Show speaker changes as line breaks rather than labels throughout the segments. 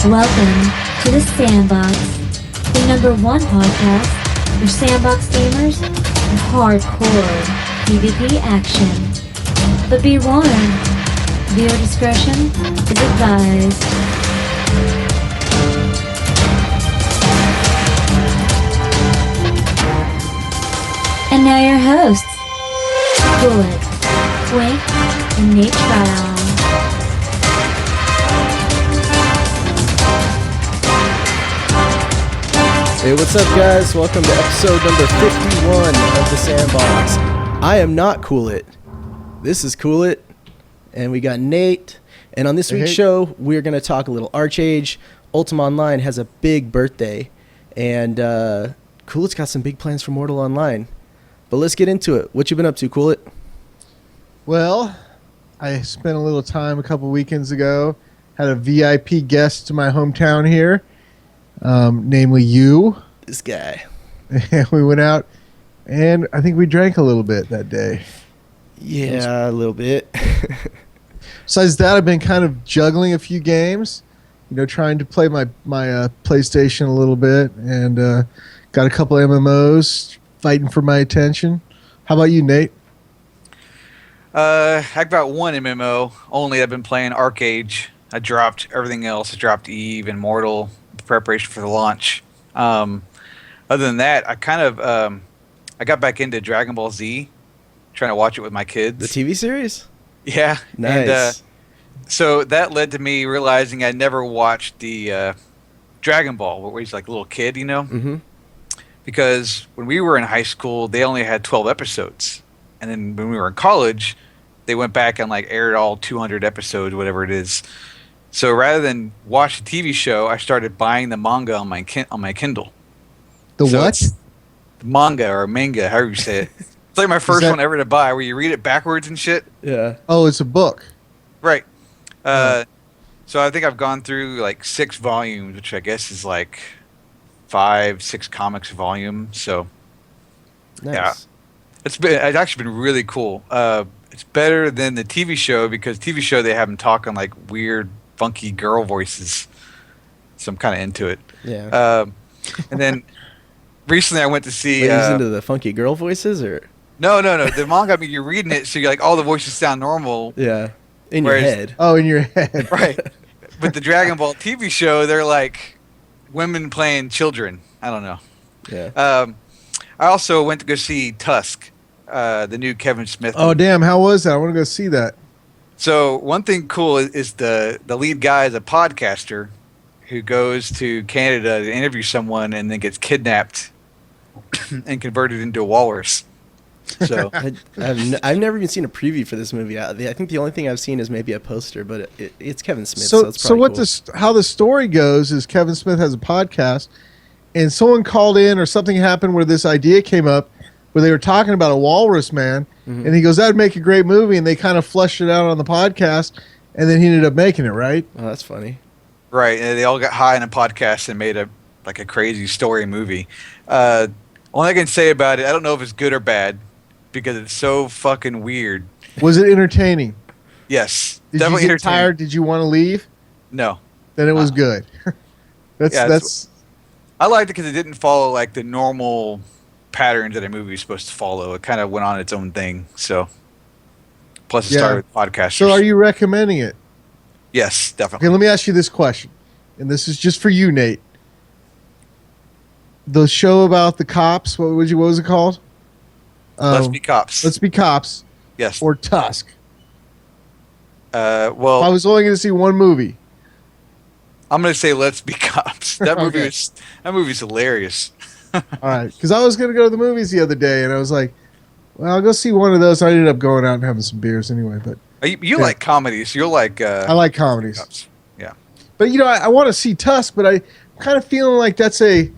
Welcome to the Sandbox, the #1 podcast for Sandbox gamers and hardcore PvP action. But be warned, viewer discretion is advised. And now your hosts, Bullet, Twink, and Nate Trial.
Hey, what's up, guys? Welcome to episode number 51 of the Sandbox. I am not Coolit. This is Coolit, and we got Nate. And on this week's show, we're going to talk a little ArcheAge. Ultima Online has a big birthday, and Coolit's got some big plans for Mortal Online. But let's get into it. What you been up to, Coolit?
Well, I spent a little time a couple weekends ago. Had a VIP guest to my hometown here, namely you.
This guy.
And we went out, and I think we drank a little bit that day.
Yeah, a little bit.
Besides that, I've been kind of juggling a few games, trying to play my PlayStation a little bit, and got a couple MMOs fighting for my attention. How about you, Nate?
I've got one MMO only. I've been playing ArcheAge. I dropped everything else. I dropped Eve and Mortal in preparation for the launch. Other than that, I kind of I got back into Dragon Ball Z, trying to watch it with my kids.
The TV series?
Yeah.
Nice.
And, so that led to me realizing I never watched the Dragon Ball, where he's like a little kid,
Mm-hmm.
Because when we were in high school, they only had 12 episodes. And then when we were in college, they went back and aired all 200 episodes, whatever it is. So rather than watch the TV show, I started buying the manga on my Kindle.
The
So
what?
it's manga or manga, however you say it. It's like my first one ever to buy, where you read it backwards and shit.
Yeah.
Oh, it's a book.
Right. So I think I've gone through 6 volumes, which I guess is 5-6 comics a volume. So
Nice.
yeah, it's actually been really cool. It's better than the TV show, because TV show they have them talking weird, funky girl voices. So I'm kind of into it.
Yeah.
And then recently I went to see.
Wait, he's into the funky girl voices, or?
No. The manga, you're reading it, so you're all the voices sound normal.
Yeah. In your head.
Oh, in your head.
Right. But the Dragon Ball TV show, they're women playing children. I don't know.
Yeah.
I also went to go see Tusk, the new Kevin Smith
Oh,
movie.
damn. How was that? I want to go see that.
So one thing cool is the lead guy is a podcaster who goes to Canada to interview someone and then gets kidnapped and converted into a walrus. So
I've never even seen a preview for this movie. I think the only thing I've seen is maybe a poster, but it's Kevin Smith, so it's probably cool.
How the story goes is Kevin Smith has a podcast, and someone called in or something happened where this idea came up where they were talking about a walrus man, and he goes, that would make a great movie, and they kind of fleshed it out on the podcast, and then he ended up making it, right?
Oh, that's funny.
right, and they all got high in a podcast and made a crazy story movie. Only I can say about it, I don't know if it's good or bad, because it's so fucking weird.
Was it entertaining?
Yes,
Did
definitely
you get
entertaining.
tired? Did you want to leave?
No.
Then it was good. That's
I liked it because it didn't follow the normal patterns that a movie is supposed to follow. It kind of went on its own thing. So, plus it started with podcasters.
So are you recommending it?
Yes, definitely.
Okay, let me ask you this question, and this is just for you, Nate. The show about the cops, what was it called?
Let's Be Cops.
Let's Be Cops.
Yes.
Or Tusk.
Well,
I was only going to see one movie.
I'm going to say Let's Be Cops. That movie
Okay.
that movie's hilarious.
All right, because I was going to go to the movies the other day, and I was like, well, I'll go see one of those. I ended up going out and having some beers anyway. But
You like comedies. You'll like.
I like comedies.
Cops. Yeah.
But, I want to see Tusk, but I'm kind of feeling like the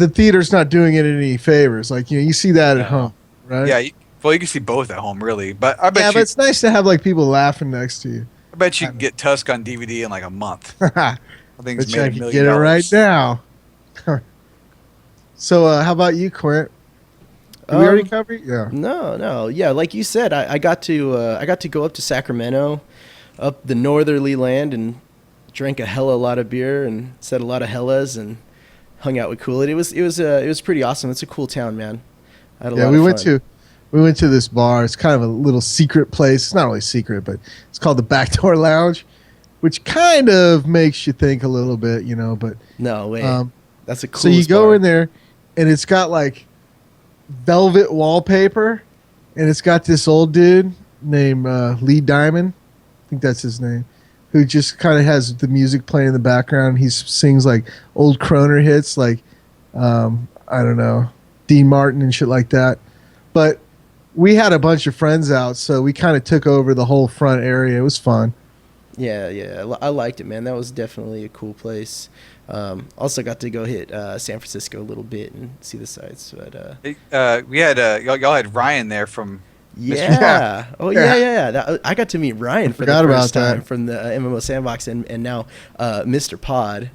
theater's not doing it any favors. You see that at home, right?
Yeah. You can see both at home, really. But I bet
Yeah, but it's nice to have people laughing next to you.
I bet you can get Tusk on DVD in a month.
I
I think it's
bet
made
you
$1
can
million.
get it right now. So, how about you, Quint? Did we already cover it? Yeah.
No. Yeah, like you said, I got to go up to Sacramento, up the northerly land, and drank a lot of beer and said a lot of hellas and hung out with Cool It. It was pretty awesome. It's a cool town, man. I had a lot of fun.
We went to this bar. It's kind of a little secret place. It's not really secret, but it's called the Backdoor Lounge, which kind of makes you think a little bit, you know. But
no way, that's a cool.
So you go in there, and it's got like velvet wallpaper, and it's got this old dude named Lee Diamond, I think that's his name, who just kind of has the music playing in the background. He sings like old Croner hits, like I don't know, Dean Martin and shit like that. But we had a bunch of friends out, so we kind of took over the whole front area. It was fun.
Yeah, I liked it, man. That was definitely a cool place. Also got to go hit San Francisco a little bit and see the sights. But
we had y'all had Ryan there from.
Yeah. Oh yeah. I got to meet Ryan for the first time from the MMO Sandbox and now Mr. Pod.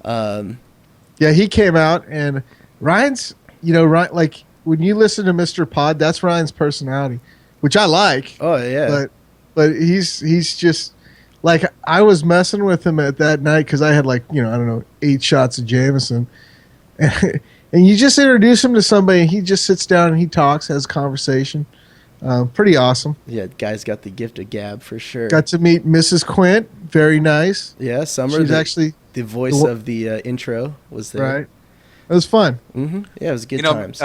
Yeah, he came out and Ryan's, Ryan, like when you listen to Mr. Pod, that's Ryan's personality, which I like.
Oh yeah.
But he's just like, I was messing with him at that night because I had like, I don't know, 8 shots of Jameson. And you just introduce him to somebody and he just sits down and he talks, has a conversation. Pretty awesome.
Yeah, guy's got the gift of gab for sure.
Got to meet Mrs. Quint. Very nice.
Yeah, Summer.
She's actually
the voice of the intro was there.
Right. It was fun.
Mm-hmm. Yeah, it was good times.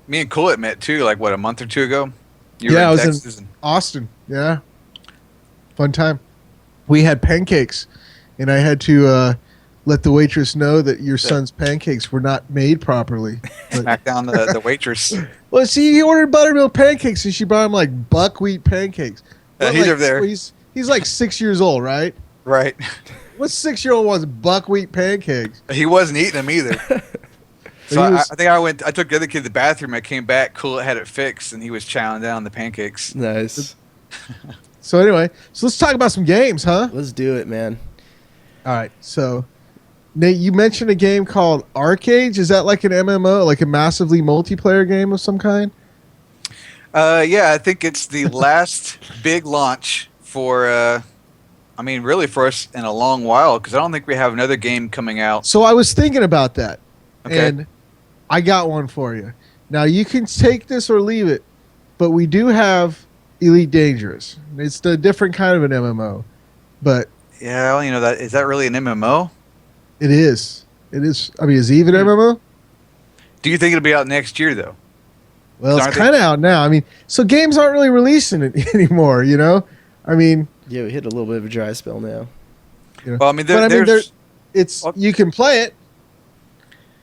Me and Coolett met too, like what, a month or two ago?
I was in Austin. Yeah. Fun time. We had pancakes, and I had to let the waitress know that your son's pancakes were not made properly.
Smack down the waitress.
Well, see, he ordered buttermilk pancakes, and she brought him like buckwheat pancakes.
He's over there.
He's like 6 years old, right?
Right.
What 6-year-old wants buckwheat pancakes?
He wasn't eating them either. So I think I took the other kid to the bathroom. I came back, Coolett had it fixed, and he was chowing down the pancakes.
Nice.
So anyway, let's talk about some games, huh?
Let's do it, man.
All right. So, Nate, you mentioned a game called ArcheAge. Is that like an MMO, like a massively multiplayer game of some kind?
Yeah, I think it's the last big launch for, really for us in a long while, because I don't think we have another game coming out.
So I was thinking about that,
okay.
And I got one for you. Now, you can take this or leave it, but we do have Elite Dangerous. It's a different kind of an MMO, but
yeah, well, is that really an MMO?
It is. It is. I mean, is Eve an MMO?
Do you think it'll be out next year though?
Well, it's kind of out now. I mean, so games aren't really releasing it anymore. I mean,
yeah, we hit a little bit of a dry spell now.
Well, I mean,
you can play it.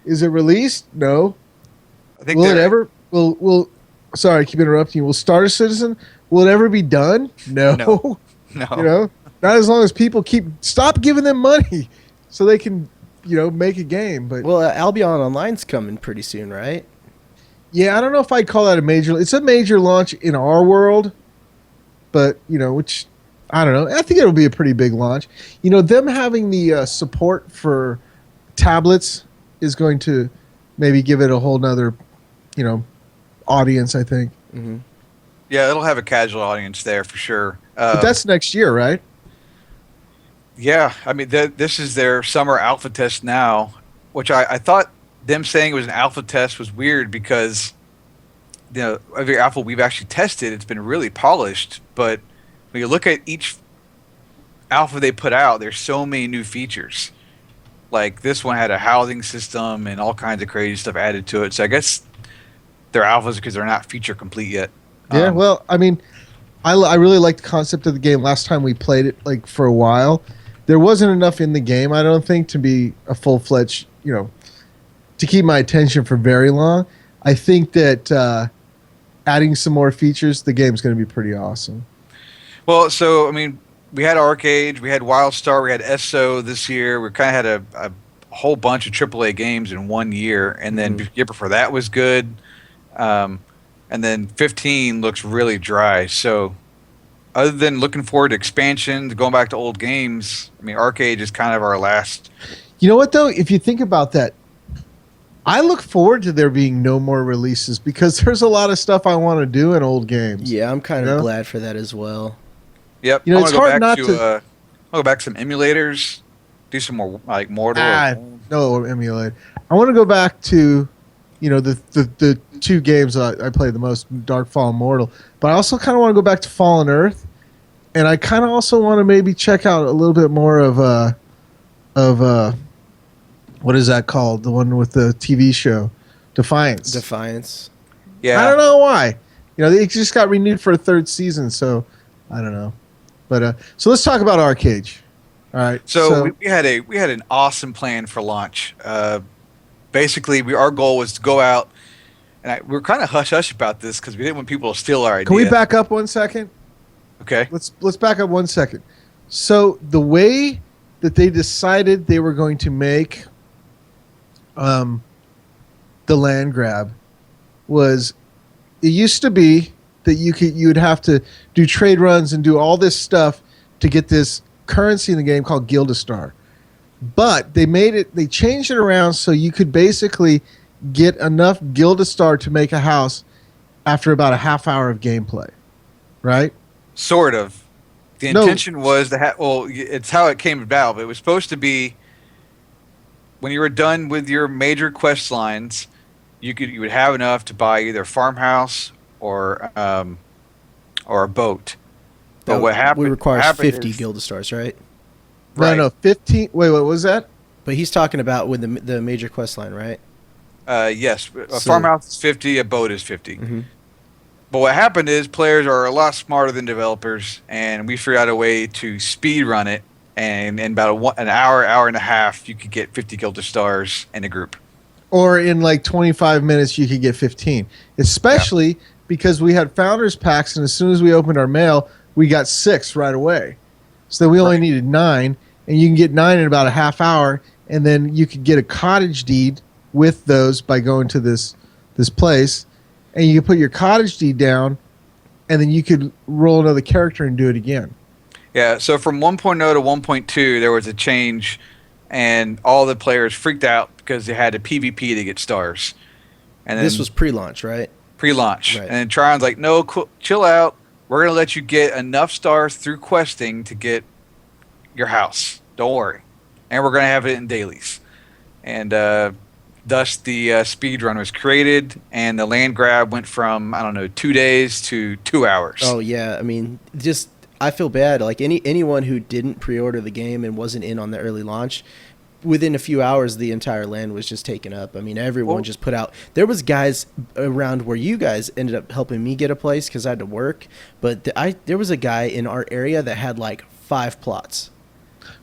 Is it released? No.
I think
will it ever? Will sorry, I keep interrupting you. Will Star Citizen? Will it ever be done? No.
No.
Not as long as people stop giving them money, so they can, make a game. But
well, Albion Online's coming pretty soon, right?
Yeah, I don't know if I'd call that a major. It's a major launch in our world, but which I don't know. I think it'll be a pretty big launch. Them having the support for tablets is going to maybe give it a whole nother, audience, I think.
Mm-hmm.
Yeah, it'll have a casual audience there for sure.
But that's next year, right?
Yeah, I mean, this is their summer alpha test now, which I thought them saying it was an alpha test was weird because every alpha we've actually tested, it's been really polished. But when you look at each alpha they put out, there's so many new features. Like this one had a housing system and all kinds of crazy stuff added to it. So I guess they're alphas because they're not feature complete yet.
Yeah, well, I mean, I really liked the concept of the game. Last time we played it, like for a while, there wasn't enough in the game, I don't think, to be a full-fledged, to keep my attention for very long. I think that adding some more features, the game's going to be pretty awesome.
Well, so I mean, we had ArcheAge, we had WildStar, we had SO this year. We kind of had a whole bunch of AAA games in 1 year, and then the year before that was good. And then 15 looks really dry. So other than looking forward to expansion, going back to old games, I mean, ArcheAge is kind of our last.
You know what, though? If you think about that, I look forward to there being no more releases because there's a lot of stuff I want to do in old games.
Yeah, I'm kind of glad for that as well.
Yep.
It's hard not to.
I'll go back to some emulators. Do some more like Mortal. Or,
No, emulate. I want to go back to, the two games I played the most, Darkfall and Mortal. But I also kind of want to go back to Fallen Earth, and I kind of also want to maybe check out a little bit more of what is that called? The one with the TV show, Defiance.
yeah.
I don't know why. They just got renewed for a third season, so I don't know. But so let's talk about ArcheAge. All right.
So we had an awesome plan for launch. Basically, our goal was to go out, and we were kind of hush hush about this because we didn't want people to steal our idea.
Can we back up 1 second?
Okay.
Let's back up 1 second. So the way that they decided they were going to make the land grab was, it used to be that you would have to do trade runs and do all this stuff to get this currency in the game called Gildastar. But they changed it around so you could basically get enough Gildastar to make a house after about a half hour of gameplay, right?
Sort of. The intention was to have. Well, it's how it came about. But it was supposed to be when you were done with your major quest lines, you would have enough to buy either a farmhouse or a boat. But what happened?
We require
what
50
is,
Gildastars, right?
Right.
No, 15. Wait, what was that?
But he's talking about with the major quest line, right?
Yes, a farmhouse is 50, a boat is 50.
Mm-hmm.
But what happened is players are a lot smarter than developers, and we figured out a way to speed run it. And in about an hour and a half, you could get 50 Gildastars in a group.
Or in like 25 minutes, you could get 15. Especially because we had founders packs, and as soon as we opened our mail, we got 6 right away. So we only needed 9, and you can get 9 in about a half hour, and then you could get a cottage deed with those by going to this place, and you could put your cottage deed down, and then you could roll another character and do it again.
Yeah, so from 1.0 to 1.2, there was a change, and all the players freaked out because they had to PvP to get stars. And then
This was pre-launch, right?
Pre-launch.
Right.
And then Tron's like, no, chill out. We're going to let you get enough stars through questing to get your house. Don't worry. And we're going to have it in dailies. And thus the speed run was created, and the land grab went from, 2 days to 2 hours.
Oh, yeah. I mean, I feel bad. Like anyone who didn't pre-order the game and wasn't in on the early launch, within a few hours, the entire land was just taken up. I mean, everyone just put out. There was guys around where you guys ended up helping me get a place because I had to work. But there was a guy in our area that had like 5 plots.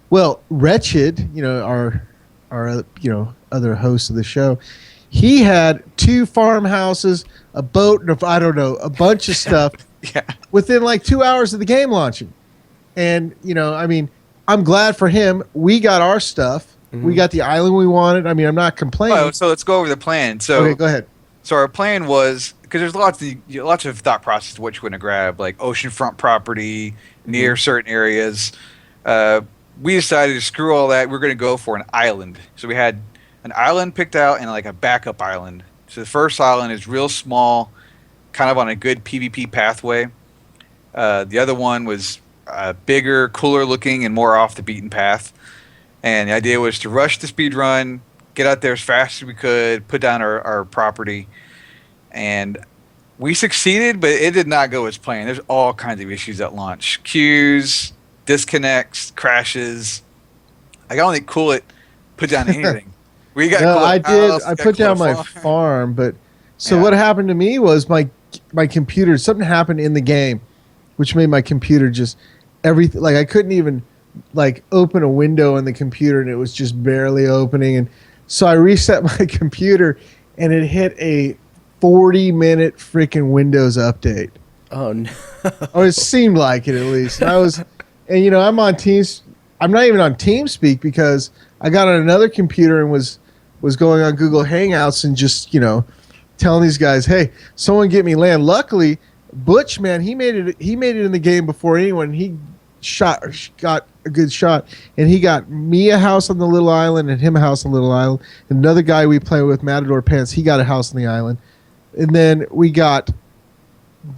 Well, Wretched, our other host of the show, he had 2 farmhouses, a boat, and a bunch of stuff.
Yeah.
Within like 2 hours of the game launching. And, I'm glad for him. We got our stuff. Mm-hmm. We got the island we wanted. I mean, I'm not complaining.
Oh, so let's go over the plan.
Okay, go ahead.
So our plan was, because there's lots of thought process to what you want to grab, like oceanfront property near certain areas. We decided to screw all that. We're going to go for an island. So we had an island picked out and like a backup island. So the first island is real small, kind of on a good PvP pathway. The other one was bigger, cooler looking, and more off the beaten path. And the idea was to rush the speed run, get out there as fast as we could, put down our property. And we succeeded, but it did not go as planned. There's all kinds of issues at launch. Queues, disconnects, crashes. I got only cool it, put down anything. We got
I did. I put down my farm, but what happened to me was my computer, something happened in the game, which made my computer just everything. Like I couldn't even open a window on the computer, and it was just barely opening. And so I reset my computer, and it hit a 40-minute freaking Windows update.
Oh no!
Or it seemed like it at least. And I'm on Teams. I'm not even on TeamSpeak because I got on another computer and was going on Google Hangouts and just telling these guys, hey, someone get me land. Luckily, Butch, man, he made it in the game before anyone. He got a good shot, and he got me a house on the little island and him a house on the little island. And another guy we play with, Matador Pants, he got a house on the island. And then we got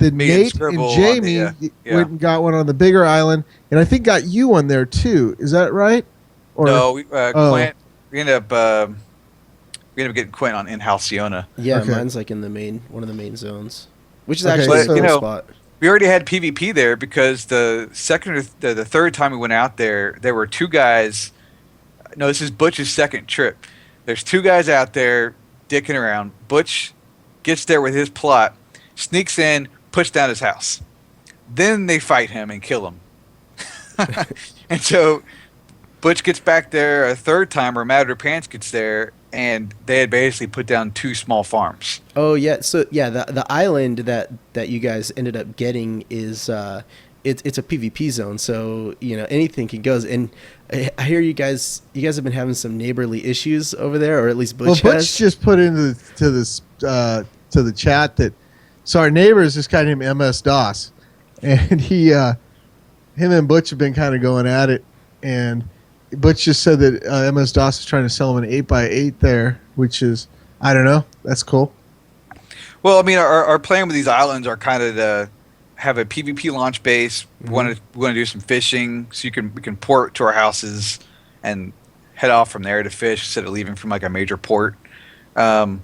Nate and Jamie went and got one on the bigger island, and I think got you one there too. Is that right? Or
No,
Oh.
Quint. We ended up getting Quint on in Halcyona.
Yeah,
Okay.
mine's like in one of the main zones, which is
Okay,
actually a
so-
cool spot.
We already had PvP there because the second or the third time we went out there, there were two guys. No, this is Butch's second trip. There's two guys out there dicking around. Butch gets there with his plot, sneaks in, puts down his house. Then they fight him and kill him. And so Butch gets back there a third time, or Matador Pants gets there, and they had basically put down two small farms.
Oh yeah, so yeah, the island that you guys ended up getting is it's a PvP zone, so you know anything can go. And I hear you guys have been having some neighborly issues over there, or at least Butch
Well,
has.
Butch just put into to the chat that so our neighbor is this guy named MS DOS, and him and Butch have been kind of going at it, and Butch just said that MS DOS is trying to sell him an 8x8 there, which is I don't know, that's cool.
Well, I mean, our plan with these islands are kind of to have a PvP launch base. We want to do some fishing, so we can port to our houses and head off from there to fish instead of leaving from like a major port. And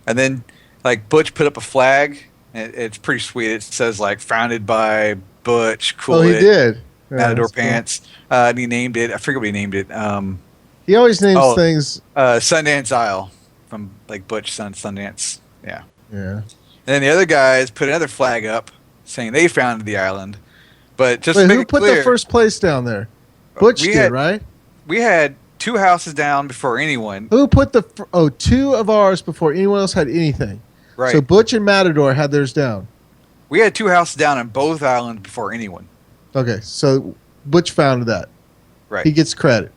then like Butch put up a flag. It's pretty sweet. It says like founded by Butch. Cool.
Oh, he did. Yeah,
Matador
that's cool.
Pants. And he named it. I forget what he named it.
He always names things.
Sundance Isle from like Butch Sundance. Yeah.
Yeah.
And then the other guys put another flag up saying they founded the island. But just
Wait,
to make
who
it
put
clear,
the first place down there? Butch
we
did,
had-
right?
we had two houses down before anyone.
Who put two of ours before anyone else had anything?
Right.
So Butch and Matador had theirs down.
We had two houses down on both islands before anyone.
Okay, so Butch founded that.
Right.
He gets credit.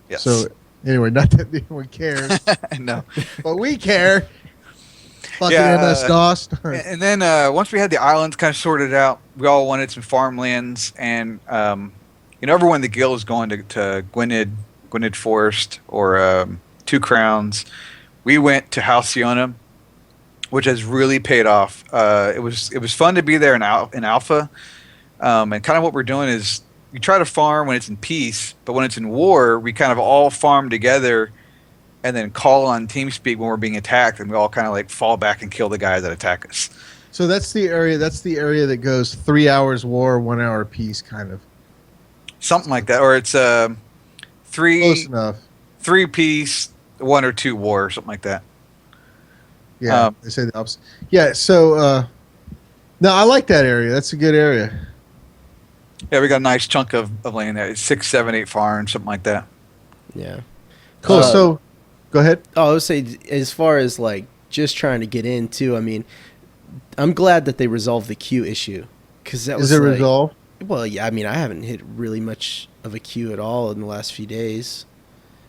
Yes.
So anyway, not that anyone cares,
No.
but we care. Fucking
Yeah,
MS DOS.
And then once we had the islands kind of sorted out, we all wanted some farmlands, and everyone in the guild was going to Gwynedd Forest or Two Crowns. We went to Halcyona, which has really paid off. It was fun to be there in Alpha, and kind of what we're doing is we try to farm when it's in peace, but when it's in war, we kind of all farm together and then call on TeamSpeak when we're being attacked, and we all kind of like fall back and kill the guys that attack us.
So that's the area. That's the area that goes 3 hours war, 1 hour peace, kind of.
Something like that, or it's
Close
three
enough.
peace, 1 or 2 war, or something like that.
Yeah, they say the opposite. Yeah. So no, I like that area. That's a good area.
Yeah, we got a nice chunk of land there. It's 6, 7, 8 farms, something like that.
Yeah.
Cool. So go ahead.
Oh, I would say as far as like just trying to get in too. I mean, I'm glad that they resolved the queue issue because that was
Is it
like,
resolved?
Well, yeah. I mean, I haven't hit really much of a queue at all in the last few days.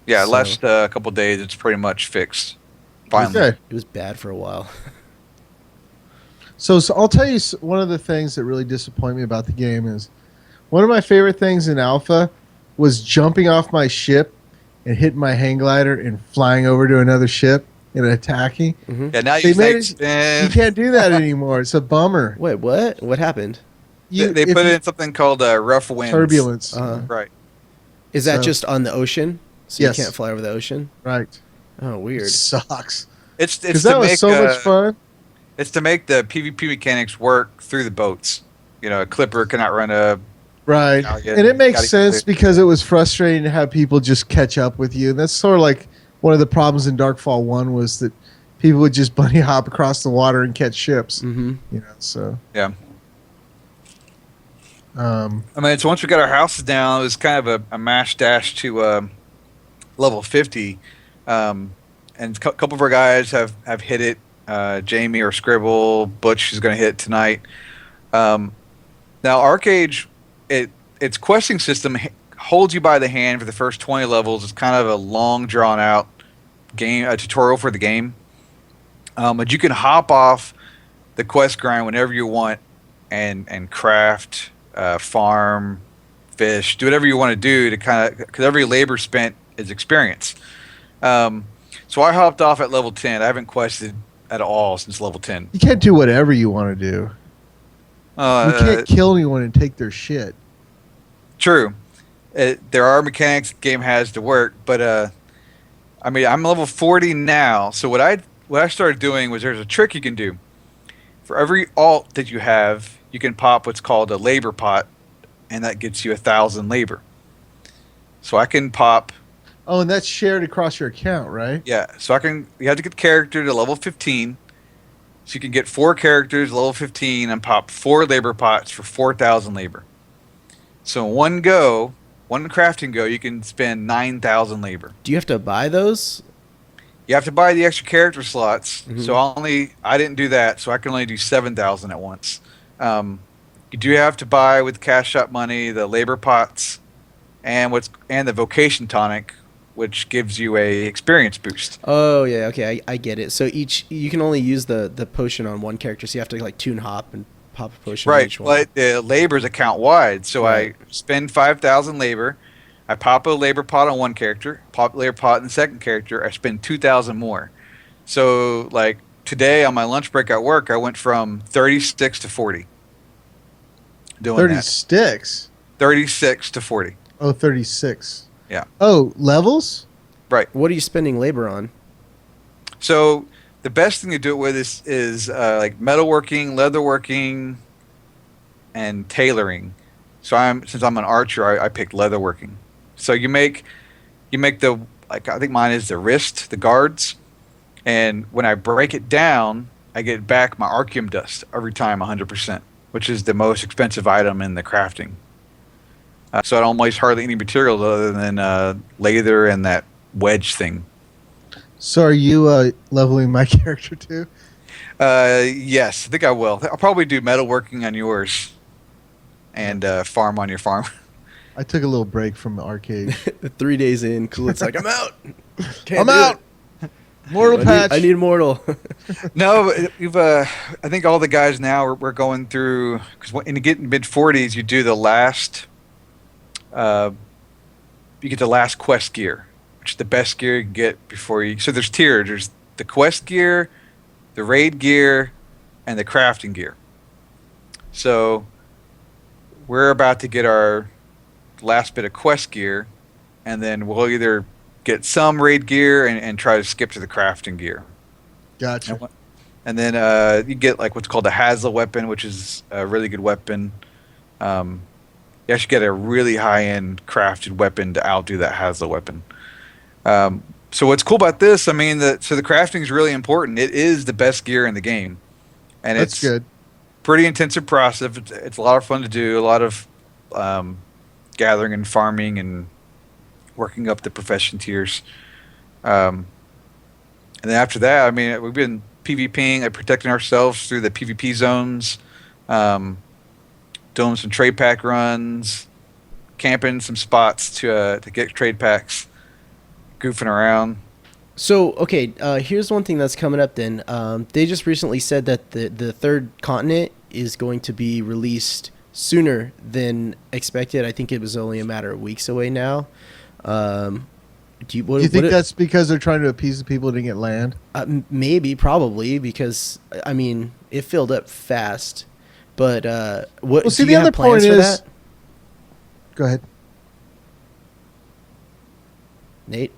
Yeah,
So-
last couple of days, it's pretty much fixed. Finally.
Okay.
It was bad for a while.
So I'll tell you one of the things that really disappoint me about the game is one of my favorite things in Alpha was jumping off my ship and hitting my hang glider and flying over to another ship and attacking.
Yeah, now
They
you
made
think
You can't do that anymore. It's a bummer.
Wait, what? What happened?
You,
they
if
put
you-
in something called rough winds.
turbulence.
Right.
Is that
So-
just on the ocean? So
Yes.
you can't fly over the ocean?
Right.
Oh, weird.
It sucks.
It's
Because
to
that was
make
so much fun.
It's to make the PvP mechanics work through the boats. You know, a clipper cannot run a.
Right.
Yeah, yeah,
And it makes
gotta-
sense because it was frustrating to have people just catch up with you. And that's sort of like one of the problems in Darkfall 1 was that people would just bunny hop across the water and catch ships.
Mm-hmm.
You know, so
Yeah.
um,
I mean, it's once we got our houses down, it was kind of a mash dash to level 50. And a couple of our guys have hit it. Jamie or Scribble, Butch is going to hit it tonight. Now, ArcheAge, its questing system holds you by the hand for the first 20 levels. It's kind of a long, drawn-out game, a tutorial for the game. But you can hop off the quest grind whenever you want and craft, farm, fish, do whatever you want to do to kind of, because every labor spent is experience. So I hopped off at level 10. I haven't quested at all since level 10.
you can't do whatever you want to do. You can't kill anyone and take their shit.
True. there are mechanics the game has to work, but I mean, I'm level 40 now. So what I started doing was there's a trick you can do. For every alt that you have, you can pop what's called a labor pot, and that gets you 1,000 labor. So I can pop.
Oh, and that's shared across your account, right?
Yeah. So you have to get the character to level 15. So you can get 4 characters level 15 and pop 4 labor pots for 4,000 labor. So in one crafting go, you can spend 9,000 labor.
Do you have to buy those?
You have to buy the extra character slots.
Mhm.
So I didn't do that. So I can only do 7,000 at once. You do have to buy with cash shop money the labor pots and the vocation tonic, which gives you a experience boost.
Oh yeah, okay, I get it. So you can only use the potion on one character, so you have to like tune hop and pop a potion on
Right,
each one.
but the labor's account wide. So
Right.
I spend 5,000 labor. I pop a labor pot on one character, pop a labor pot on the second character. I spend 2,000 more. So like today on my lunch break at work, I went from 36 to 40. Doing
30
that.
sticks.
36 to 40.
Oh, 36.
Yeah.
Oh, levels?
Right.
What are you spending labor on?
So the best thing to do it with is like metalworking, leatherworking, and tailoring. So since I'm an archer, I picked leatherworking. So you make the, like, I think mine is the wrist, the guards, and when I break it down, I get back my archium dust every time 100%, which is the most expensive item in the crafting. So I don't waste hardly any materials other than leather and that wedge thing.
So are you leveling my character too?
Yes, I think I will. I'll probably do metalworking on yours and farm on your farm.
I took a little break from ArcheAge.
3 days in, cool. It's like I'm out. Can't
I'm
do
out.
it.
Mortal patch.
I need mortal.
No, you've. I think all the guys now we're going through, because when you get in mid-40s, you do the last. You get the last quest gear, which is the best gear you can get before you. So there's tiers. There's the quest gear, the raid gear, and the crafting gear. So we're about to get our last bit of quest gear, and then we'll either get some raid gear and try to skip to the crafting gear.
Gotcha.
And then you get like what's called a Hazla weapon, which is a really good weapon. You actually get a really high-end crafted weapon to outdo that Hazla weapon. So what's cool about this, I mean, the crafting is really important. It is the best gear in the game, and
That's
it's
good.
pretty intensive process. It's a lot of fun to do. A lot of gathering and farming and working up the profession tiers. And then after that, I mean, we've been PvPing, like protecting ourselves through the PvP zones, doing some trade pack runs, camping some spots to get trade packs, goofing around.
So, okay, here's one thing that's coming up then. They just recently said that the third continent is going to be released sooner than expected. I think it was only a matter of weeks away now. Do you think
that's because they're trying to appease the people who didn't get land?
Maybe, probably, because, I mean, it filled up fast. But what?
Well, see,
do
the
you
other
have plans
point
for
is.
that,
Go ahead.
Nate?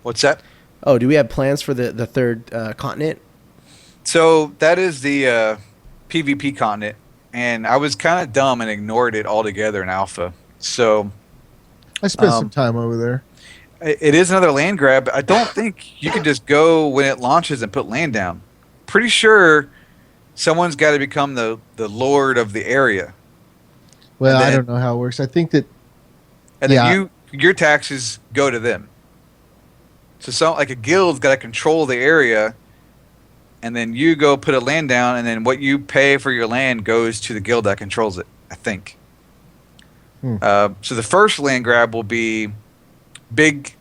What's that?
Oh, do we have plans for the third continent?
So that is the PvP continent, and I was kind of dumb and ignored it altogether in alpha. So
I spent some time over there.
it is another land grab. I don't think you can just go when it launches and put land down. Pretty sure someone's got to become the lord of the area.
Well,
and
I
then-
don't know how it works. I think that
And
Yeah.
then your taxes go to them. So like a guild's got to control the area, and then you go put a land down, and then what you pay for your land goes to the guild that controls it, I think. So the first land grab will be big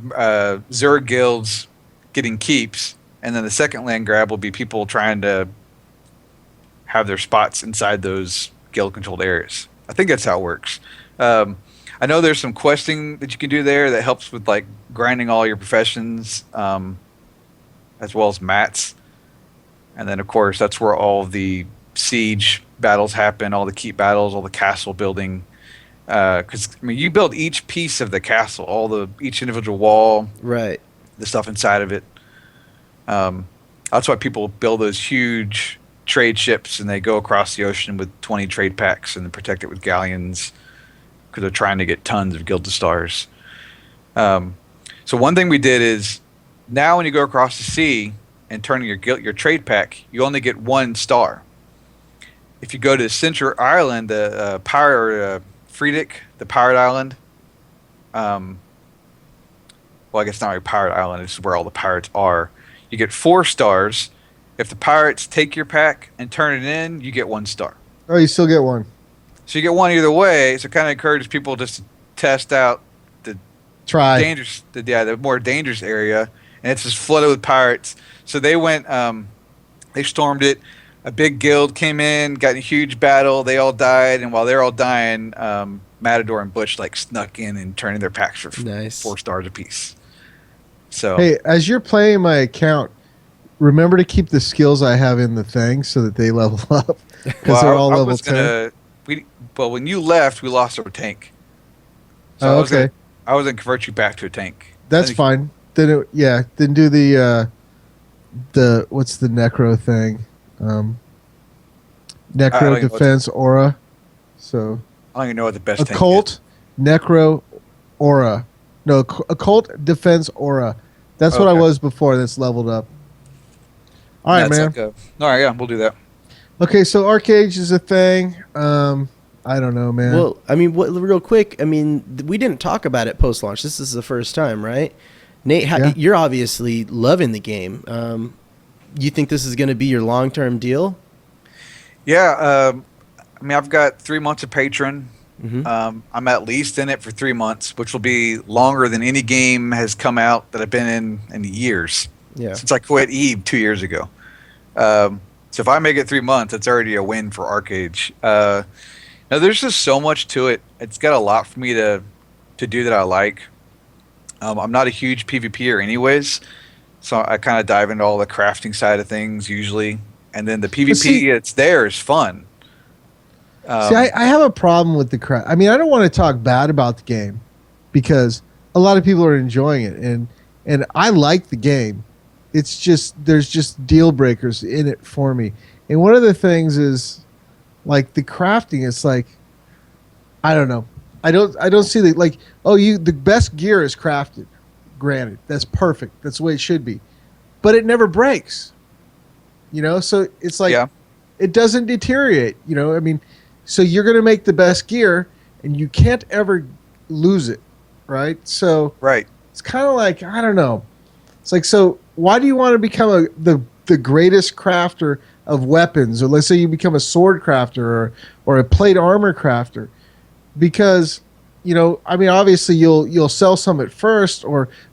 Zerg guilds getting keeps, and then the second land grab will be people trying to have their spots inside those guild-controlled areas. I think that's how it works. I know there's some questing that you can do there that helps with like grinding all your professions, as well as mats. And then of course that's where all the siege battles happen, all the keep battles, all the castle building. Because I mean, you build each piece of the castle, each individual wall,
Right.
the stuff inside of it. That's why people build those huge trade ships and they go across the ocean with 20 trade packs and protect it with galleons because they're trying to get tons of gilded stars. So one thing we did is now when you go across the sea and turn your trade pack, you only get 1 star. If you go to Central Ireland, the pirate Fredic, the pirate island. Well, I guess not really pirate island. It's where all the pirates are. You get 4 stars. If the pirates take your pack and turn it in, you get 1 star.
Oh, you still get 1.
So you get 1 either way. So it kind of encourages people just to test out the more dangerous area, and it's just flooded with pirates. So they went, they stormed it. A big guild came in, got in a huge battle. They all died, and while they're all dying, Matador and Butch like snuck in and turned in their packs for 4 stars apiece. So
hey, as you're playing my account, remember to keep the skills I have in the thing so that they level up because they're all level 10.
Well, when you left, we lost our tank. So
okay.
I was going to convert you back to a tank.
That's fine. Then do the what's the necro thing? Necro defense aura. So
I don't even know what the best tank is.
Occult necro aura. No, occult defense aura. That's what I was before. That's leveled up. All right, man.
All right, yeah, we'll do that.
Okay, so ArcheAge is a thing. I don't know, man.
Well, I mean, real quick, I mean, we didn't talk about it post-launch. This is the first time, right? Nate, you're obviously loving the game. You think this is going to be your long-term deal?
Yeah, I mean, I've got 3 months of Patreon.
Mm-hmm.
I'm at least in it for 3 months, which will be longer than any game has come out that I've been in years.
Yeah.
Since I quit EVE 2 years ago. So if I make it 3 months, it's already a win for ArcheAge. Now, there's just so much to it. It's got a lot for me to do that I like. I'm not a huge PvPer anyways, so I kind of dive into all the crafting side of things usually. And then the PvP it's there is fun.
I have a problem with the craft. I mean, I don't want to talk bad about the game because a lot of people are enjoying it, and I like the game. It's just there's just deal breakers in it for me. And one of the things is like the crafting. It's like I don't know. I don't see the like. Oh, the best gear is crafted. Granted, that's perfect. That's the way it should be, but it never breaks. You know, so it's like it doesn't deteriorate. You know, I mean, so you're going to make the best gear, and you can't ever lose it, right? So it's kind of like I don't know. It's like so. Why do you want to become the greatest crafter of weapons, or let's say you become a sword crafter or a plate armor crafter? Because you know, I mean, obviously you'll sell some at first,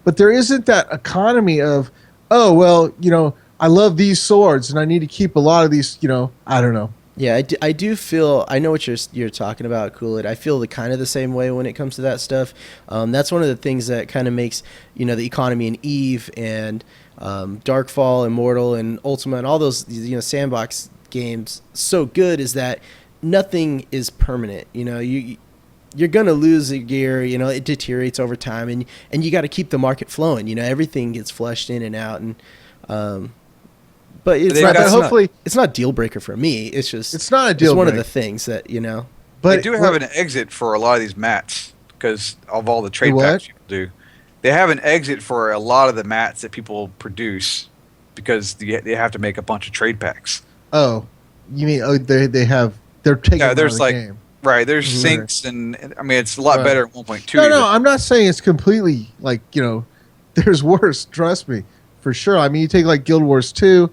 but there isn't that economy of, oh well, you know, I love these swords and I need to keep a lot of these. You know, I don't know.
Yeah, I do feel I know what you're talking about, Cool It. I feel the same way when it comes to that stuff. That's one of the things that kind of makes the economy in EVE and Darkfall and Mortal and Ultima and all those sandbox games so good is that nothing is permanent. You're gonna lose the gear. It deteriorates over time, and you got to keep the market flowing. Everything gets flushed in and out, and but it's not deal breaker for me. It's just
it's not a deal.
It's one
breaker.
of the things that
But they do have an exit for a lot of these mats because of all the trade packs people do. They have an exit for a lot of the mats that people produce because they have to make a bunch of trade packs.
Oh, you mean they're taking out of the game.
Right, there's sinks and I mean it's a lot better at 1.2.
No, I'm not saying it's completely like there's worse. Trust me, for sure. I mean, you take like Guild Wars 2.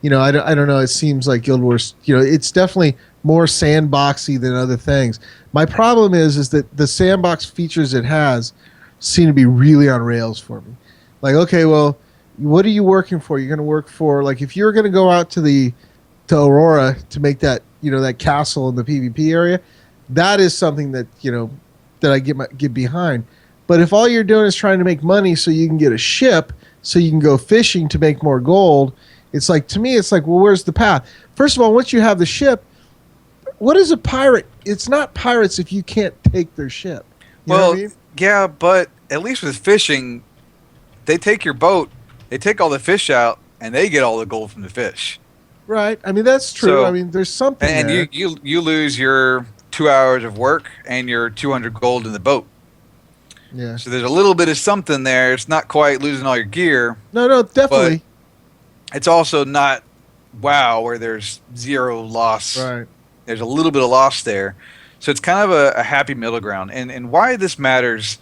I don't know. It seems like Guild Wars. It's definitely more sandboxy than other things. My problem is that the sandbox features it has seem to be really on rails for me. Like, okay, well, what are you working for? You're going to work for like if you're going to go out to Aurora to make that that castle in the PvP area. That is something that that I get behind. But if all you're doing is trying to make money so you can get a ship, so you can go fishing to make more gold, it's like to me, it's like, well, where's the path? First of all, once you have the ship, what is a pirate? It's not pirates if you can't take their ship. You know
Well,
what I mean?
yeah, but at least with fishing, they take your boat, they take all the fish out, and they get all the gold from the fish.
Right. I mean, that's true. I
So,
mean, there's something
and
there.
you lose your 2 hours of work and your 200 gold in the boat.
Yeah.
So there's a little bit of something there. It's not quite losing all your gear,
No, definitely.
but it's also not WoW where there's zero loss.
Right.
There's a little bit of loss there. So it's kind of a happy middle ground. And why this matters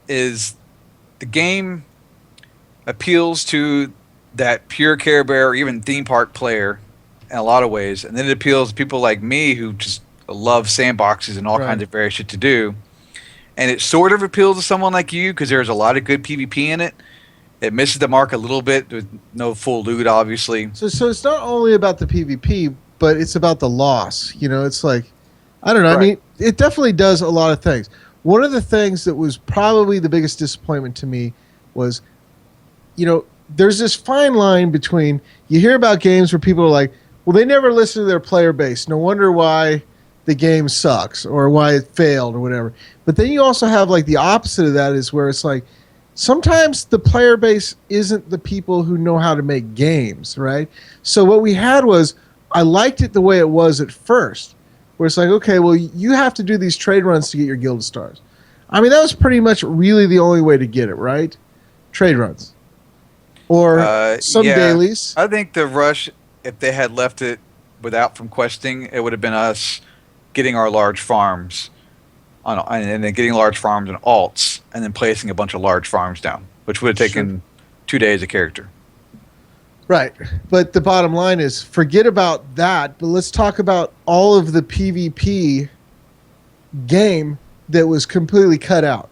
is the game appeals to that pure Care Bear or even theme park player in a lot of ways. And then it appeals to people like me who just love sandboxes and all
Right.
kinds of various shit to do. And it sort of appeals to someone like you because there's a lot of good PvP in it. It misses the mark a little bit with no full loot, obviously.
So it's not only about the PvP, but it's about the loss. You know, it's like, I don't know. I
Right.
mean, it definitely does a lot of things. One of the things that was probably the biggest disappointment to me was, you know, there's this fine line between, you hear about games where people are like, well, they never listen to their player base. No wonder why the game sucks or why it failed or whatever. But then you also have like the opposite of that is where it's like, sometimes the player base isn't the people who know how to make games, right? So what we had was, I liked it the way it was at first, where it's like, okay, well, you have to do these trade runs to get your Guild Stars. I mean, that was pretty much really the only way to get it, right? Trade runs. Or some
Yeah.
dailies.
I think the rush, if they had left it without from questing, it would have been us getting our large farms and then getting large farms and alts and then placing a bunch of large farms down, which would have taken 2 days a character.
Right. But the bottom line is, forget about that, but let's talk about all of the PvP game that was completely cut out.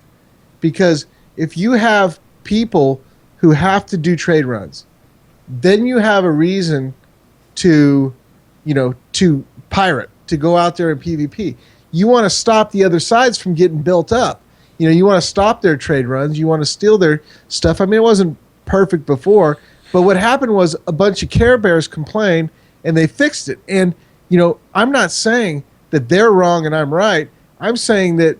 Because if you have people who have to do trade runs, then you have a reason to, you know, to pirate, to go out there and PvP. You want to stop the other sides from getting built up. You know, you want to stop their trade runs. You want to steal their stuff. I mean, it wasn't perfect before, but what happened was a bunch of Care Bears complained and they fixed it. And, you know, I'm not saying that they're wrong and I'm right. I'm saying that,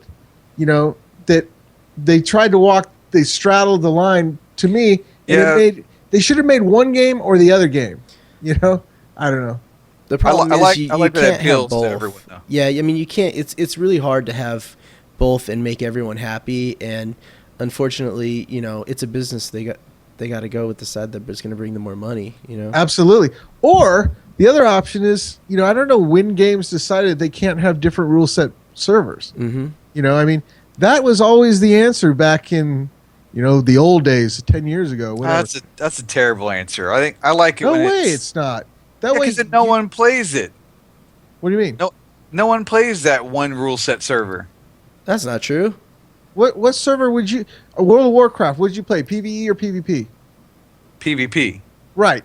you know, that they tried to walk, they straddled the line to me. And they should have made one game or the other game. You know, I don't know.
The problem is you
that
can't have
appeals to
both.
everyone, though.
Yeah, I mean you can't. It's really hard to have both and make everyone happy. And unfortunately, you know, it's a business. They got to go with the side that's going to bring them more money. You know,
Absolutely. Or the other option is, you know, I don't know when games decided they can't have different rule set servers.
Mm-hmm.
You know, I mean, that was always the answer back in, you know, the old days, 10 years ago. Whatever.
That's a terrible answer. I like it.
No
when
way, it's not. That way,
because no one plays it.
What do you mean?
No one plays that one rule set server.
That's not true.
What server would you? World of Warcraft? Would you play PVE or PvP?
PvP.
Right.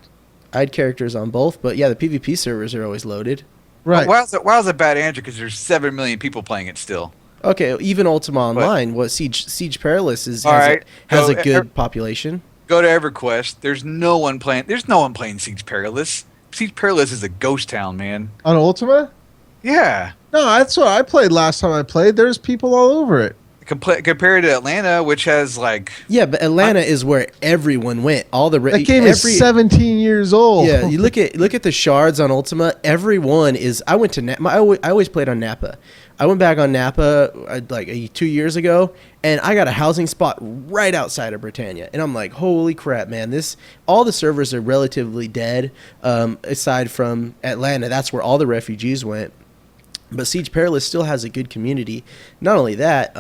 I had characters on both, but yeah, the PvP servers are always loaded.
Right.
WoW's a bad answer because there's 7 million people playing it still.
Okay, even Ultima Online, what Siege Perilous has
Alright,
has
so
a good population.
Go to EverQuest. There's no one playing Siege Perilous. Siege Perilous is a ghost town, man.
On Ultima?
Yeah.
No, that's what I played last time I played. There's people all over it.
Compared to Atlanta, which has like
Yeah, but Atlanta is where everyone went. All the
That game is 17 years old.
Yeah, you look at the shards on Ultima. Everyone is. I went to Napa. I always played on Napa. I went back on Napa like 2 years ago, and I got a housing spot right outside of Britannia. And I'm like, holy crap, man! All the servers are relatively dead, aside from Atlanta. That's where all the refugees went. But Siege Perilous still has a good community. Not only that,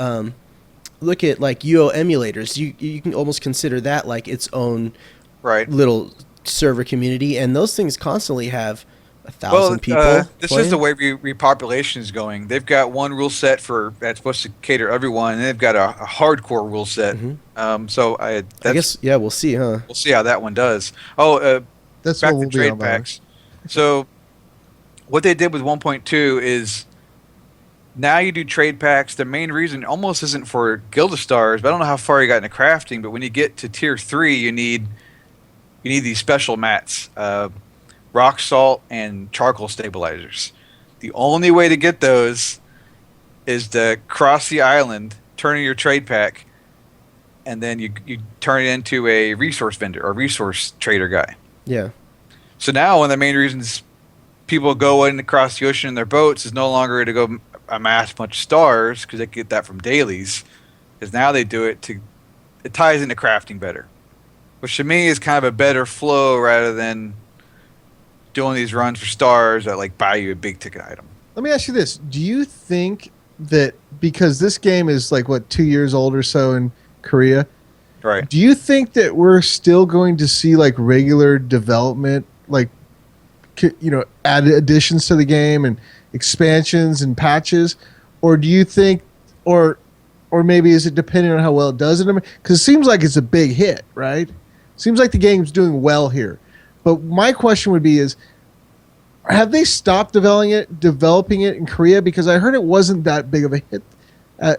look at like UO emulators. You can almost consider that like its own little server community, and those things constantly have 1,000 people.
This
playing.
is the way repopulation is going. They've got one rule set that's supposed to cater everyone, and they've got a hardcore rule set. So
I guess we'll see, huh?
We'll see how that one does.
That's
back
what we'll
to
be
trade
on
packs. So what they did with 1.2 is now you do trade packs. The main reason almost isn't for Guild Stars, but I don't know how far you got into crafting. But when you get to tier 3, you need these special mats. Rock salt and charcoal stabilizers. The only way to get those is to cross the island, turn in your trade pack, and then you turn it into a resource vendor or resource trader guy.
Yeah.
So now one of the main reasons people go in across the ocean in their boats is no longer to go amass a bunch of stars because they get that from dailies. Because now they do it it ties into crafting better, which to me is kind of a better flow rather than doing these runs for stars that like buy you a big ticket item.
Let me ask you this: do you think that because this game is like 2 years old or so in Korea,
Right.
do you think that we're still going to see like regular development, like add additions to the game and expansions and patches, or do you think, or maybe is it depending on how well it does it? Because it seems like it's a big hit, right? Seems like the game's doing well here, but my question would be is, have they stopped developing it in Korea? Because I heard it wasn't that big of a hit,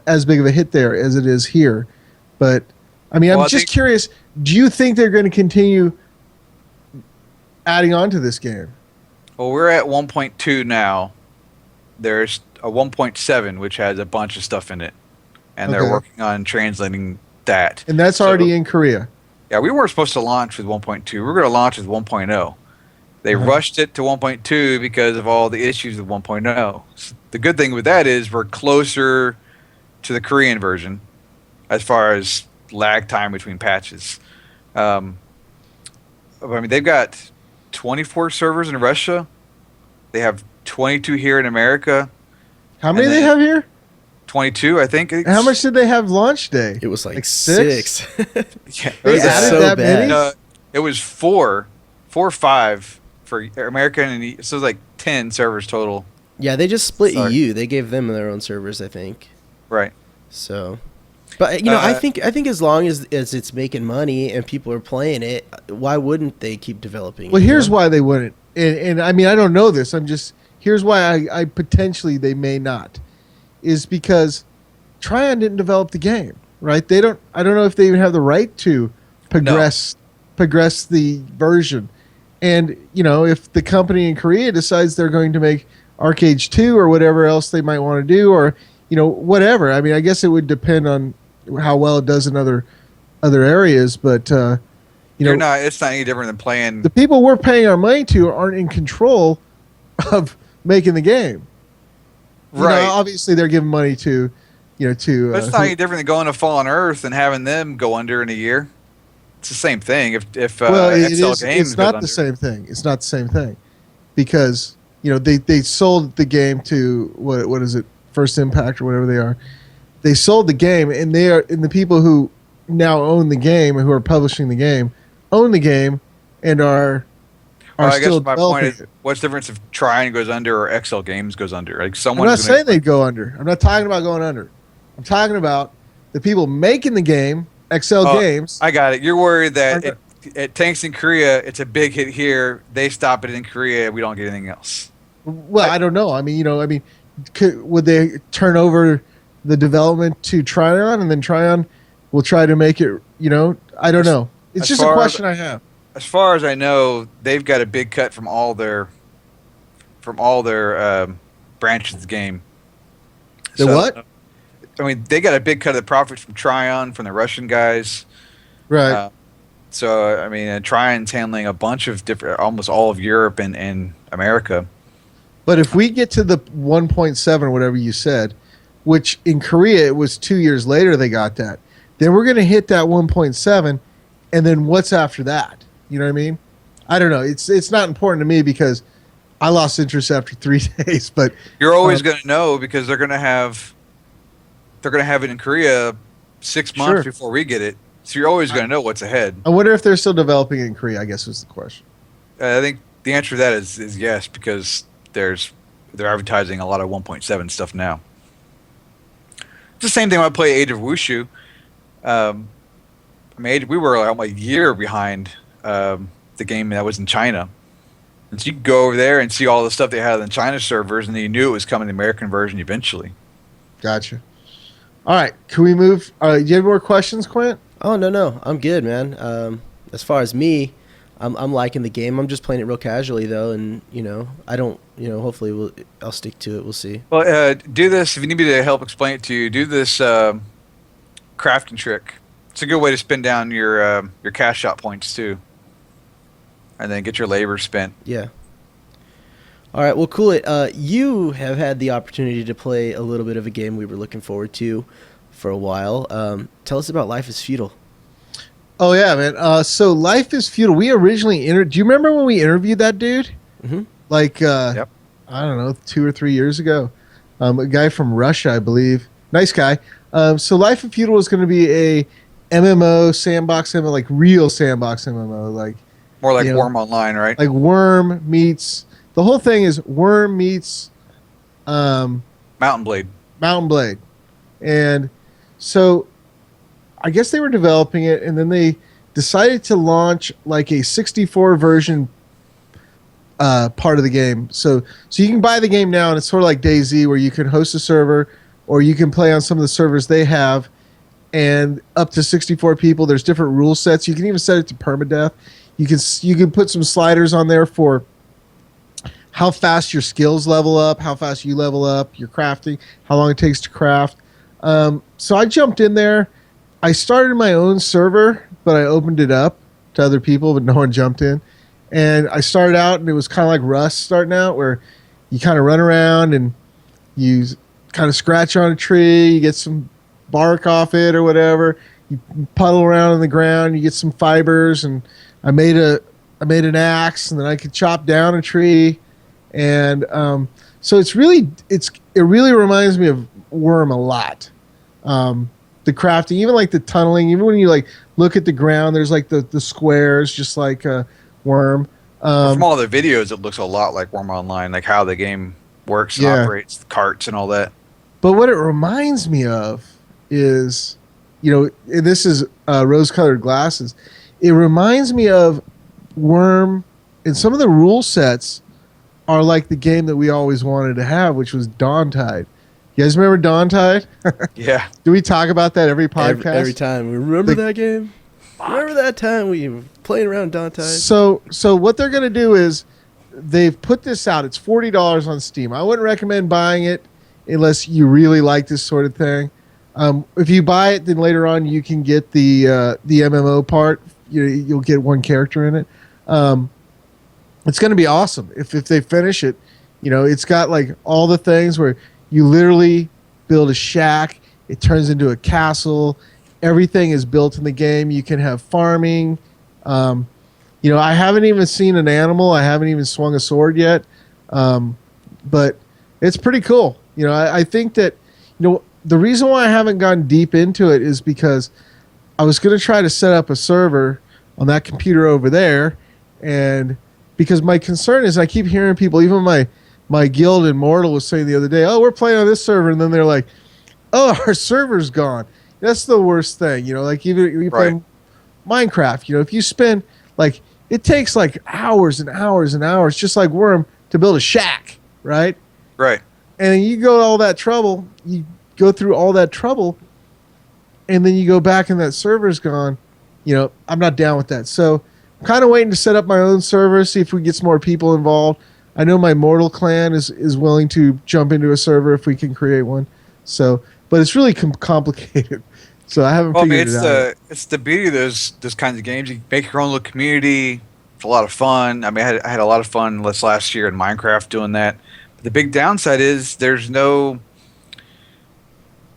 as big of a hit there as it is here. But I mean, I'm just curious. Do you think they're going to continue adding on to this game?
Well, we're at 1.2 now. There's a 1.7 which has a bunch of stuff in it, and they're working on translating that.
And that's already in Korea.
Yeah, we weren't supposed to launch with 1.2. We were going to launch with 1.0. They rushed it to 1.2 because of all the issues with 1.0. So the good thing with that is we're closer to the Korean version as far as lag time between patches. I mean, they've got 24 servers in Russia. They have 22 here in America.
How many do they have here?
22, I think.
How much did they have launch day?
It was like 6.
Yeah,
They added
so
that
bad.
many?
it was 4 or 5 for American, and so it was like 10 servers total.
Yeah, they just split
Sorry.
EU. They gave them their own servers, I think.
Right.
So, but I think as long as it's making money and people are playing it, why wouldn't they keep developing?
Well,
it,
here's why they wouldn't. And I mean, I don't know this. Here's why I potentially they may not, is because Tryon didn't develop the game, right? I don't know if they even have the right to progress the version. And, if the company in Korea decides they're going to make ArcheAge 2 or whatever else they might want to do, or, whatever. I mean, I guess it would depend on how well it does in other areas, but
It's not any different than playing.
the people we're paying our money to aren't in control of making the game.
Right.
Obviously, they're giving money to.
But it's not any different than going to Fallen Earth and having them go under in a year. It's the same thing. If XL Games
it's not
goes
the same thing. It's not the same thing, because they sold the game to what is it, First Impact or whatever they are. They sold the game, and the people who now own the game, who are publishing the game, own the game and are
I
still
guess my
developing
point is,
it.
what's the difference if Tryon goes under or XL Games goes under? Like
I'm
someone's
not saying they'd go under. I'm not talking about going under. I'm talking about the people making the game, XL Games.
I got it. You're worried that it tanks in Korea. It's a big hit here. They stop it in Korea. We don't get anything else.
Well, I don't know. I mean, would they turn over the development to Tryon, and then Tryon will try to make it? I don't know. It's just a question I have.
As far as I know, they've got a big cut from all their branches of the game.
What?
I mean, they got a big cut of the profits from Tryon, from the Russian guys.
Right.
So, I mean, Tryon's handling a bunch of different, almost all of Europe and America.
But if we get to the 1.7, whatever you said, which in Korea it was 2 years later they got that, then we're going to hit that 1.7, and then what's after that? You know what I mean? I don't know. It's not important to me because I lost interest after 3 days. But
you're always going to know because they're going to have it in Korea 6 months before we get it. So you're always going to know what's ahead.
I wonder if they're still developing it in Korea, I guess was the question.
I think the answer to that is yes, because they're advertising a lot of 1.7 stuff now. It's the same thing when I play Age of Wushu. We were like a year behind the game that was in China. And so you could go over there and see all the stuff they had on China servers, and then you knew it was coming the American version eventually.
Gotcha. All right, can we move? Do you have more questions, Quint?
Oh no, I'm good, man. As far as me, I'm liking the game. I'm just playing it real casually though, and I don't, hopefully I'll stick to it. We'll see.
Well, do this if you need me to help explain it to you. Do this crafting trick. It's a good way to spin down your cash shot points too, and then get your labor spent.
Yeah. All right. Well, cool. You have had the opportunity to play a little bit of a game we were looking forward to for a while. Tell us about Life is Feudal.
Oh yeah, man. So Life is Feudal. We originally do you remember when we interviewed that dude?
Mm-hmm.
Like,
Yep.
I don't know, 2 or 3 years ago. A guy from Russia, I believe. Nice guy. So Life is Feudal is going to be a MMO, sandbox MMO, like real sandbox MMO, like
More like Worm Online, right?
like Worm meets. The whole thing is Worm meets
Mountain Blade.
Mountain Blade, and so I guess they were developing it, and then they decided to launch like a 64 version part of the game. So you can buy the game now, and it's sort of like DayZ, where you can host a server, or you can play on some of the servers they have, and up to 64 people. There's different rule sets. You can even set it to permadeath. You can put some sliders on there for how fast your skills level up, how fast you level up, your crafting, how long it takes to craft. So I jumped in there. I started my own server, but I opened it up to other people, but no one jumped in. And I started out, and it was kind of like Rust starting out, where you kind of run around and you kind of scratch on a tree, you get some bark off it or whatever. You puddle around on the ground, you get some fibers, and I made an axe, and then I could chop down a tree. And so it really reminds me of Worm a lot. The crafting, even like the tunneling, even when you like look at the ground, there's like the squares, just like Worm.
From all the videos, it looks a lot like Worm Online, like how the game works and operates, the carts and all that.
But what it reminds me of is, this is rose-colored glasses. It reminds me of Worm, and some of the rule sets are like the game that we always wanted to have, which was Dawntide. You guys remember Dawntide?
Yeah.
Do we talk about that every podcast?
Every time. Remember that game? Remember that time we were playing around Dawntide?
So what they're going to do is they've put this out. It's $40 on Steam. I wouldn't recommend buying it unless you really like this sort of thing. If you buy it, then later on you can get the MMO part. You'll get one character in it. It's going to be awesome if they finish it. It's got like all the things where you literally build a shack. It turns into a castle. Everything is built in the game. You can have farming. I haven't even seen an animal. I haven't even swung a sword yet. But it's pretty cool. I think that, the reason why I haven't gone deep into it is because I was going to try to set up a server on that computer over there. And because my concern is I keep hearing people, even my guild in Mortal was saying the other day, oh, we're playing on this server. And then they're like, oh, our server's gone. That's the worst thing. Like even if you play Minecraft, if you spend like, it takes like hours and hours and hours, just like Worm, to build a shack, right?
Right.
And you go all that trouble, you go through all that trouble, and then you go back and that server's gone. I'm not down with that. So I'm kind of waiting to set up my own server, see if we get some more people involved. I know my Mortal clan is willing to jump into a server if we can create one. So, but it's really complicated. So I haven't figured it out.
It's the beauty of those kinds of games. You make your own little community. It's a lot of fun. I mean, I had a lot of fun last year in Minecraft doing that. But the big downside is there's no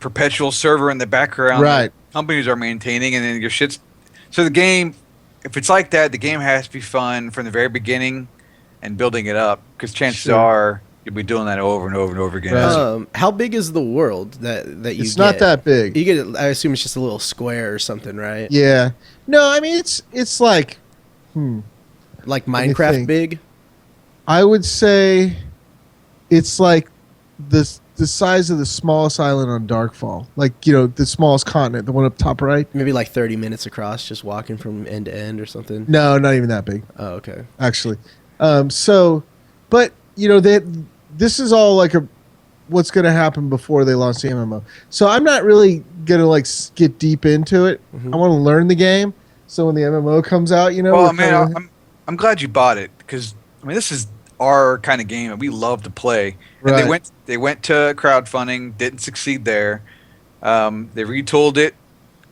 perpetual server in the background that companies are maintaining, and then your shit's... So the game, if it's like that, the game has to be fun from the very beginning and building it up, because chances are you'll be doing that over and over and over again.
Right. How big is the world that you get?
It's not that big.
You get, I assume it's just a little square or something, right?
Yeah. No, I mean it's like
like Minecraft big?
I would say it's like the size of the smallest island on Darkfall. Like, the smallest continent, the one up top right.
Maybe like 30 minutes across, just walking from end to end or something?
No, not even that big.
Oh, okay.
Actually. But, this is all like what's going to happen before they launch the MMO. So I'm not really going to like get deep into it.
Mm-hmm.
I want to learn the game. So when the MMO comes out,
Well, man, I'm glad you bought it because I mean this is our kind of game and we love to play. And
Right.
they went to crowdfunding, didn't succeed there. They retooled it,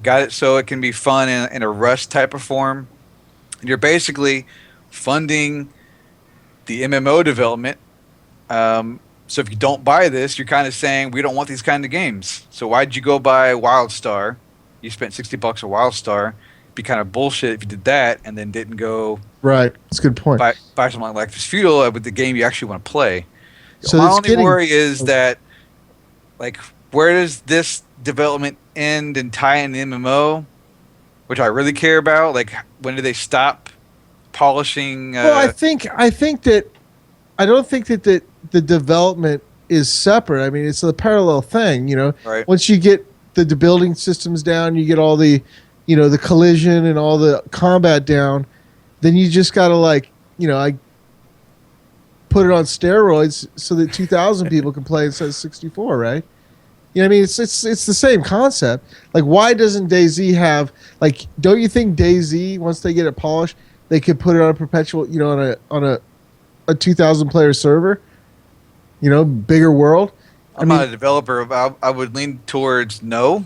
got it so it can be fun in a Rust type of form. And you're basically funding the MMO development. So if you don't buy this, you're kind of saying we don't want these kind of games. So why'd you go buy WildStar? You spent $60 a WildStar. It'd be kind of bullshit if you did that and then didn't go
Right. That's a good point.
buy something like this Feudal with the game you actually want to play.
So
My
it's
only worry is that, like, where does this development end and tie in the MMO, which I really care about? Like, when do they stop polishing?
Well, I think that I don't think that the development is separate. I mean, it's a parallel thing.
Right.
Once you get the building systems down, you get all the, the collision and all the combat down, then you just got to I put it on steroids so that 2,000 people can play instead of 64, right? You know what I mean? It's the same concept. Like, why doesn't DayZ have, like, don't you think DayZ, once they get it polished, they could put it on a perpetual, on a 2,000 player server, bigger world?
I'm not a developer. I would lean towards no.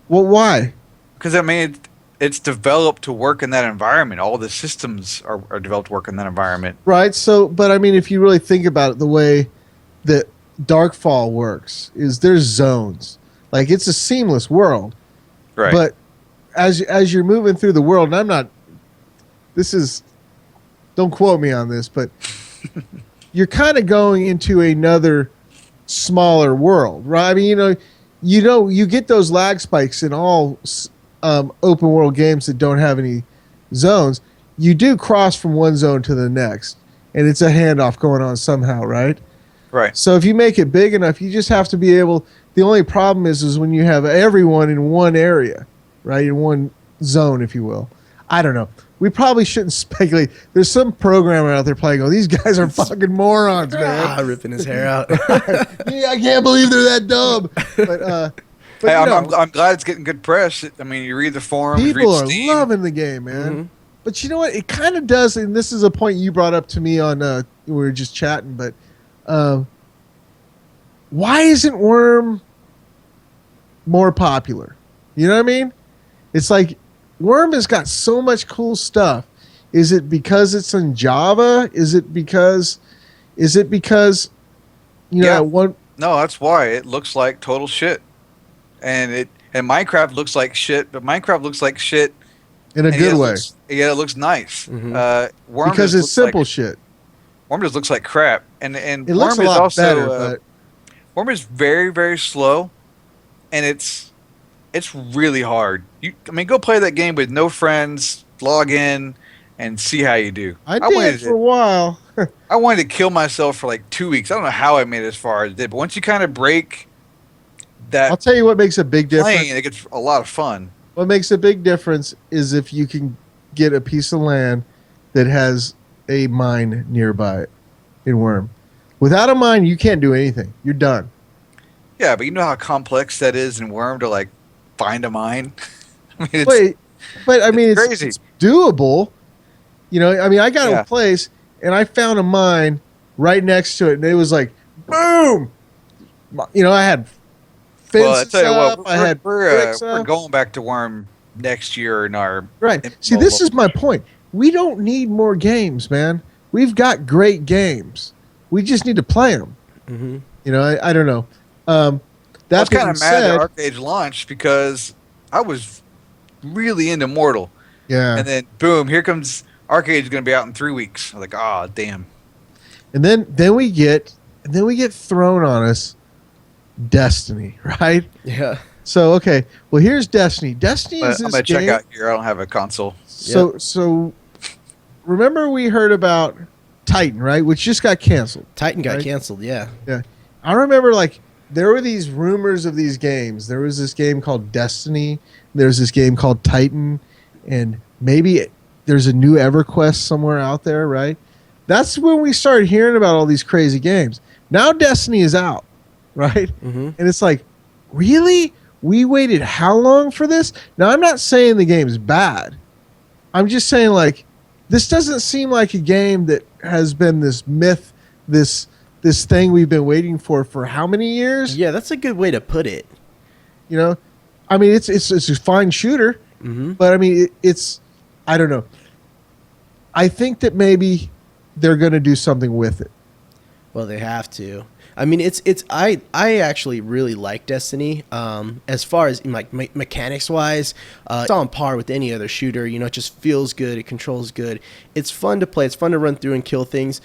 Well, why?
Because I mean, it's developed to work in that environment. All the systems are developed to work in that environment.
Right. So, but I mean, if you really think about it, the way that Darkfall works is there's zones. Like, it's a seamless world.
Right.
But as you're moving through the world, and I'm not. Don't quote me on this, but you're kind of going into another smaller world, right? I mean, you get those lag spikes in all open world games that don't have any zones. You do cross from one zone to the next, and it's a handoff going on somehow, right?
Right.
So if you make it big enough, you just have to be able. The only problem is when you have everyone in one area, right, in one zone, if you will. I don't know. We probably shouldn't speculate. There's some programmer out there playing. Oh, these guys are fucking morons, man.
Ripping his hair out.
Yeah, I can't believe they're that dumb. But
Hey, I'm glad it's getting good press. I mean, you read the forums,
people
read
are
Steam.
loving the game, man.
Mhm.
But you know what? It kind of does, and this is a point you brought up to me on we were just chatting. But why isn't Worm more popular? You know what I mean? It's like Worm has got so much cool stuff. Is it because it's in Java? Is it because
Yeah.
one?
No, that's why it looks like total shit, and Minecraft looks like shit, but Minecraft looks like shit
In a
and
good way.
It looks nice.
Mhm.
Worm
Because
just
it's
looks
simple
like,
shit.
Worm just looks like crap, and
It looks
Worm
a
is
lot
also
better, but
Worm is very very slow, and it's really hard. I mean, go play that game with no friends, log in, and see how you do.
I did for a while.
I wanted to kill myself for like 2 weeks. I don't know how I made it as far as I did, but once you kind of break that
I'll tell you what makes a big difference.
playing, it gets a lot of fun.
What makes a big difference is if you can get a piece of land that has a mine nearby it in Worm. Without a mine, you can't do anything. You're done.
Yeah, but you know how complex that is in Worm to like find a mine. I mean,
But I mean,
crazy.
it's doable. I mean, I got
Yeah.
a place and I found a mine right next to it, and it was like, boom. I had
Well, I
fences
tell you
up.
what,
I had bricks
we're
up.
going back to Worm next year in our
Right. See, this is my point. We don't need more games, man. We've got great games. We just need to play them.
Mm-hmm.
I don't know.
I was
That
kind
being
of mad
said,
that ArcheAge launched because I was really into Mortal,
yeah.
and then boom, here comes ArcheAge is going to be out in 3 weeks. I'm like, oh damn.
And then we get thrown on us Destiny, right?
Yeah.
So okay, well here's Destiny. Destiny is
I'm
this
gonna check
game.
out here. I don't have a console.
So remember we heard about Titan, right? Which just got canceled.
Titan got
Right.
canceled. Yeah.
Yeah. I remember there were these rumors of these games. There was this game called Destiny. There's this game called Titan, and maybe there's a new EverQuest somewhere out there, right? That's when we started hearing about all these crazy games. Now Destiny is out, right?
Mm-hmm.
And it's like, really? We waited how long for this? Now, I'm not saying the game's bad. I'm just saying, this doesn't seem like a game that has been this myth, this thing we've been waiting for how many years?
Yeah, that's a good way to put it.
You know, I mean, it's a fine shooter, but I mean, it's I don't know. I think that maybe they're going to do something with it.
Well, they have to. I mean, I actually really like Destiny. As far as like mechanics wise, it's on par with any other shooter. You know, it just feels good. It controls good. It's fun to play. It's fun to run through and kill things.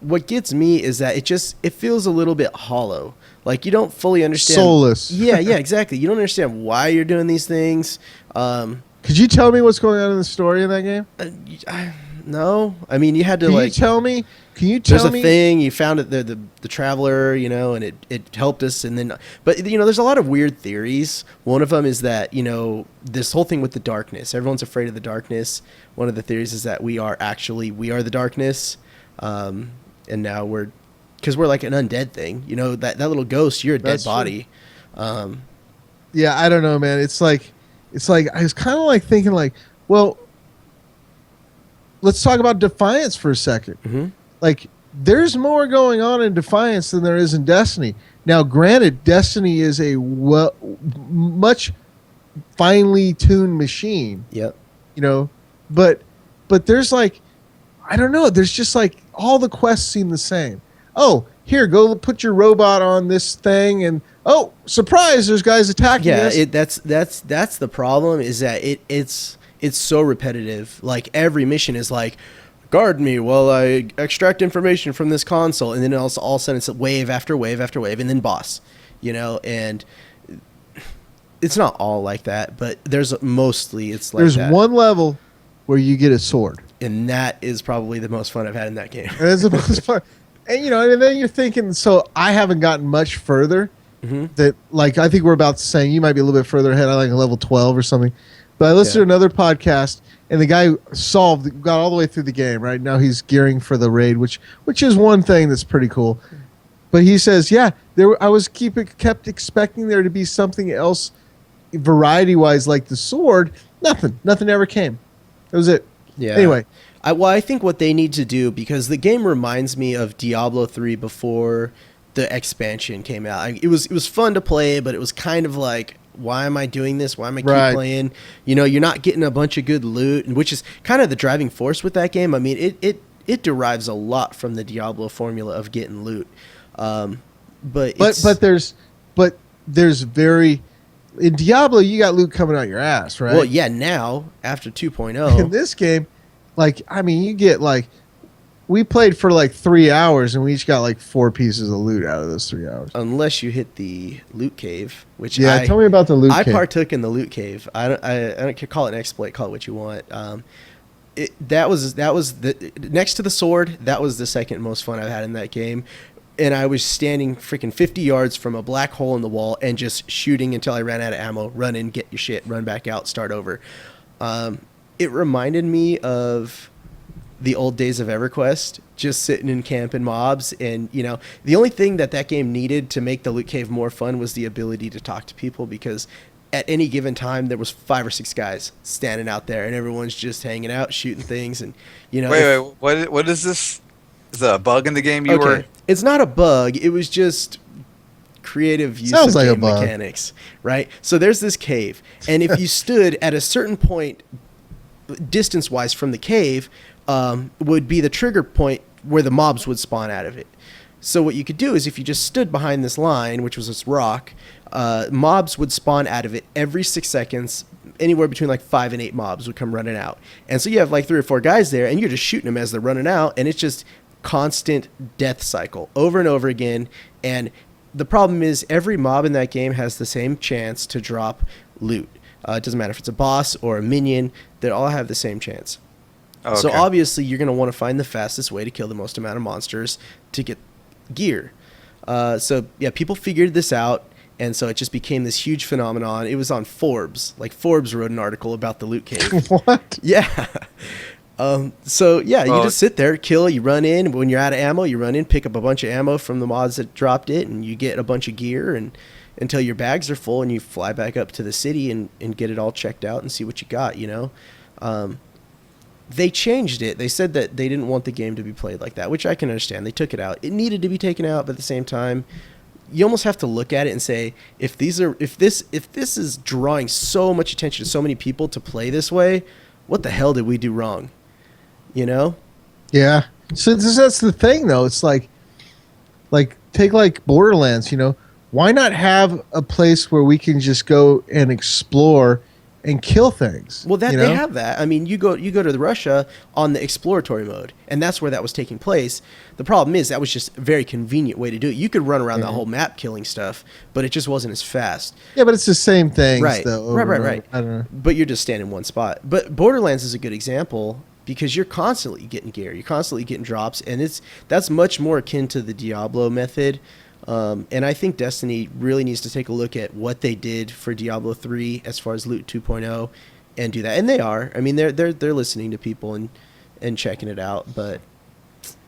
What gets me is that it feels a little bit hollow. Like you don't fully understand.
Soulless.
Yeah, exactly. You don't understand why you're doing these things.
Could you tell me what's going on in the story in that game?
No, I mean you had to
Can
like.
you tell me? Can you tell
There's
me?
a thing you found it the traveler, you know, and it helped us, and then but you know there's a lot of weird theories. One of them is that you know this whole thing with the darkness. Everyone's afraid of the darkness. One of the theories is that we are the darkness, and now because we're like an undead thing. You know that little ghost, you're a dead body.
Yeah, I don't know, man. It's like I was kind of like thinking like, well, let's talk about Defiance for a second.
Mm-hmm.
Like, there's more going on in Defiance than there is in Destiny. Now, granted, Destiny is a much finely tuned machine.
Yep.
You know, but there's like, I don't know. There's just like all the quests seem the same. Oh, here, go put your robot on this thing, and oh, surprise! There's guys attacking us.
Yeah, that's the problem. Is that it's so repetitive. Like every mission is like, guard me while I extract information from this console, and then all of a sudden it's wave after wave after wave, and then boss. You know, and it's not all like that, but mostly it's like
there's
that.
one level where you get a sword,
and that is probably the most fun I've had in that game.
and that's the most fun. And you know, and then you're thinking, so I haven't gotten much further. That like I think we're about saying you might be a little bit further ahead. I like level 12 or something. But I listened to another podcast, and the guy got all the way through the game. Right now, he's gearing for the raid, which is one thing that's pretty cool. But he says, yeah, I was kept expecting there to be something else, variety wise, like the sword. Nothing ever came. That was it.
Yeah.
Anyway,
I think what they need to do, because the game reminds me of Diablo 3 before the expansion came out. It was fun to play, but it was kind of like, why am I doing this? Why am I keep playing? You know, you're not getting a bunch of good loot, which is kind of the driving force with that game. I mean, it derives a lot from the Diablo formula of getting loot. But there's very in Diablo you got loot coming out your ass, right? Well, yeah, now after 2.0.
In this game, like I mean, you get like we played for like 3 hours and we each got like 4 pieces of loot out of those 3 hours.
Unless you hit the loot cave, which
tell me about the loot cave.
I partook in the loot cave. I don't call it an exploit, call it what you want. That was the next to the sword. That was the second most fun I've had in that game. And I was standing freaking 50 yards from a black hole in the wall and just shooting until I ran out of ammo. Run in, get your shit, run back out, start over. It reminded me of the old days of EverQuest, just sitting in camp and mobs. And, you know, the only thing that game needed to make the loot cave more fun was the ability to talk to people, because at any given time there was 5 or 6 guys standing out there and everyone's just hanging out, shooting things. And, you know,
wait, what is this? Is that a bug in the game you were?
It's not a bug. It was just creative use
Sounds
of
like a
game
bug.
mechanics, right? So there's this cave, and if you stood at a certain point distance-wise from the cave, would be the trigger point where the mobs would spawn out of it. So what you could do is if you just stood behind this line, which was this rock, mobs would spawn out of it every 6 seconds. Anywhere between like 5 and 8 mobs would come running out. And so you have like 3 or 4 guys there, and you're just shooting them as they're running out, and it's just constant death cycle over and over again. And the problem is every mob in that game has the same chance to drop loot. It doesn't matter if it's a boss or a minion, they all have the same chance.
Okay.
So obviously you're going to want to find the fastest way to kill the most amount of monsters to get gear. So yeah, people figured this out, and so it just became this huge phenomenon. It was on Forbes. Like Forbes wrote an article about the loot cave.
What?
Yeah. So yeah, you just sit there, kill, you run in. When you're out of ammo, you run in, pick up a bunch of ammo from the mods that dropped it, and you get a bunch of gear and until your bags are full, and you fly back up to the city and get it all checked out and see what you got, you know? they changed it. They said that they didn't want the game to be played like that, which I can understand. They took it out. It needed to be taken out, but at the same time, you almost have to look at it and say, if this is drawing so much attention to so many people to play this way, what the hell did we do wrong? You know?
Yeah. So that's the thing, though. It's like take like Borderlands. You know, why not have a place where we can just go and explore and kill things?
Well,
you know?
they have that. I mean, you go to the Russia on the exploratory mode, and that's where that was taking place. The problem is that was just a very convenient way to do it. You could run around the whole map killing stuff, but it just wasn't as fast.
Yeah, but it's the same thing.
Right.
Though,
Right.
I don't know.
But you're just standing in one spot. But Borderlands is a good example because you're constantly getting gear, you're constantly getting drops, and that's much more akin to the Diablo method. And I think Destiny really needs to take a look at what they did for Diablo 3 as far as Loot 2.0 and do that. And they are. I mean, they're listening to people and checking it out, but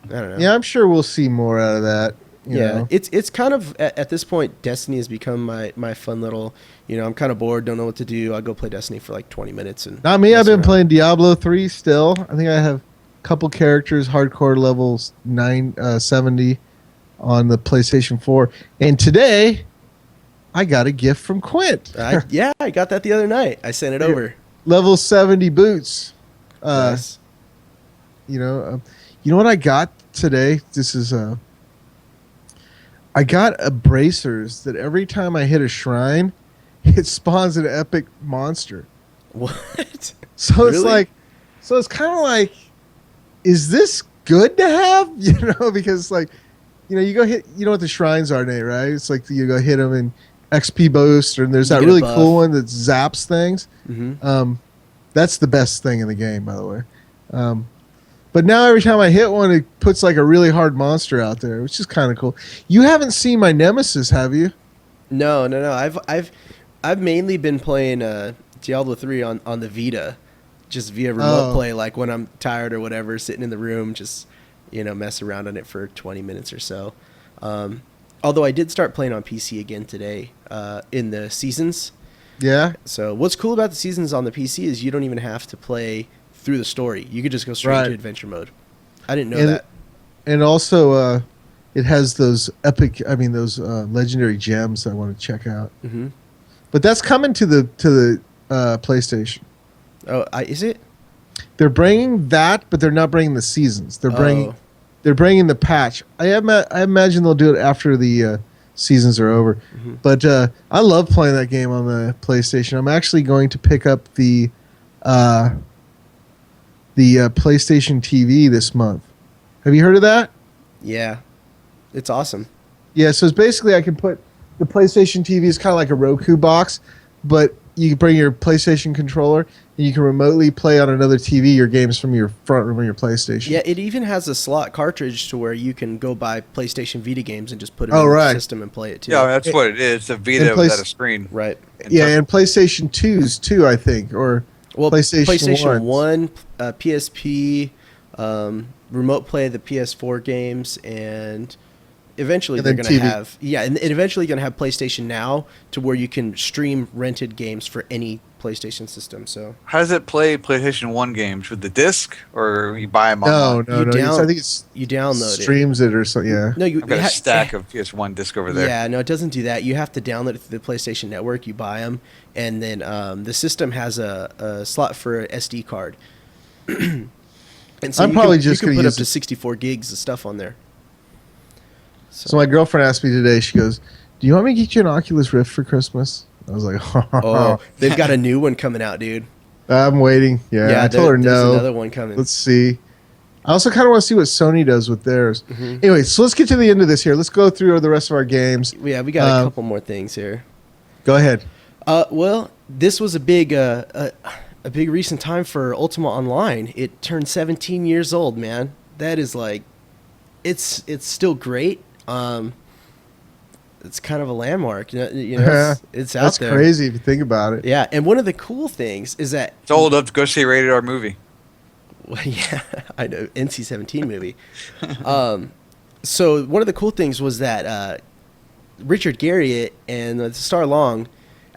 I don't know.
Yeah, I'm sure we'll see more out of that. You know?
It's kind of at this point, Destiny has become my fun little. I'm kind of bored, don't know what to do. I'll go play Destiny for like 20 minutes and.
Not me. I've been playing Diablo 3 still. I think I have a couple characters, hardcore levels 970 on the PlayStation 4. And today, I got a gift from Quint.
I got that the other night. I sent it over.
Level 70 boots.
Nice.
You know what I got today? This is I got a bracers that every time I hit a shrine, it spawns an epic monster.
What?
So
Really?
it's kind of like, is this good to have? Because you go hit, you know what the shrines are, Nate, right? It's like you go hit them and XP boost, and there's that really cool one that zaps things.
Mm-hmm.
That's the best thing in the game, by the way. But now every time I hit one, it puts like a really hard monster out there, which is kind of cool. You haven't seen my nemesis, have you?
No. I've mainly been playing Diablo 3 on the Vita, just via remote play, like when I'm tired or whatever, sitting in the room, just mess around on it for 20 minutes or so. Although I did start playing on PC again today in the seasons.
Yeah.
So what's cool about the seasons on the PC is you don't even have to play through the story. You could just go straight to adventure mode. I didn't know that. And
also, it has those legendary gems I want to check out.
Mm-hmm.
But that's coming to the PlayStation.
Oh, is it?
They're bringing that, but they're not bringing the seasons. They're bringing the patch. I imagine they'll do it after the seasons are over.
Mm-hmm.
But I love playing that game on the PlayStation. I'm actually going to pick up the PlayStation TV this month. Have you heard of that?
Yeah, it's awesome.
Yeah, so it's basically I can put the PlayStation TV is kind of like a Roku box, but you can bring your PlayStation controller and you can remotely play on another TV your games from your front room of your PlayStation.
Yeah, it even has a slot cartridge to where you can go buy PlayStation Vita games and just put it in the system and play it too.
Yeah, that's what it is. A Vita without a screen.
Right.
And PlayStation 2s too, I think, or PlayStation
1, PSP, remote play the PS4 games, and eventually they're going to have and eventually going to have PlayStation Now to where you can stream rented games for any PlayStation system. So
how does it play PlayStation 1 games with the disc, or you buy them online?
No. I think
you download
streams it or something. Yeah.
No,
I've got a stack of PS1 disc over there.
Yeah, no, it doesn't do that. You have to download it through the PlayStation Network. You buy them, and then the system has a slot for an SD card. And so
I'm probably
you
just
can
going to
put
use
up to 64 gigs of stuff on there.
So my girlfriend asked me today. She goes, "Do you want me to get you an Oculus Rift for Christmas?" I was like,
"Oh, they've got a new one coming out, dude."
I'm waiting. Yeah, I told her
there's
no.
Another one coming.
Let's see. I also kind of want to see what Sony does with theirs.
Mm-hmm.
Anyway, so let's get to the end of this here. Let's go through the rest of our games.
Yeah, we got a couple more things here.
Go ahead.
Well, this was a big recent time for Ultima Online. It turned 17 years old, man. That is like, it's still great. It's kind of a landmark, it's out
That's
there.
That's crazy if you think about it.
Yeah, and one of the cool things is that
it's old enough to go see a rated R movie.
Well, yeah, I know, NC-17 movie. So one of the cool things was that Richard Garriott and Star Long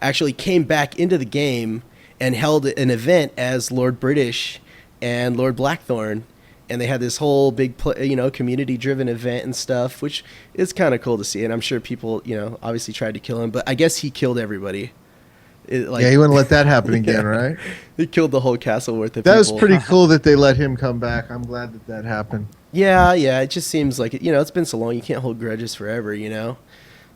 actually came back into the game and held an event as Lord British and Lord Blackthorn, and they had this whole big community-driven event and stuff, which is kind of cool to see. And I'm sure people, obviously tried to kill him, but I guess he killed everybody.
He wouldn't let that happen again, right?
He killed the whole castle worth of
that
people.
was pretty cool that they let him come back. I'm glad that happened.
Yeah, it just seems like it's been so long. You can't hold grudges forever,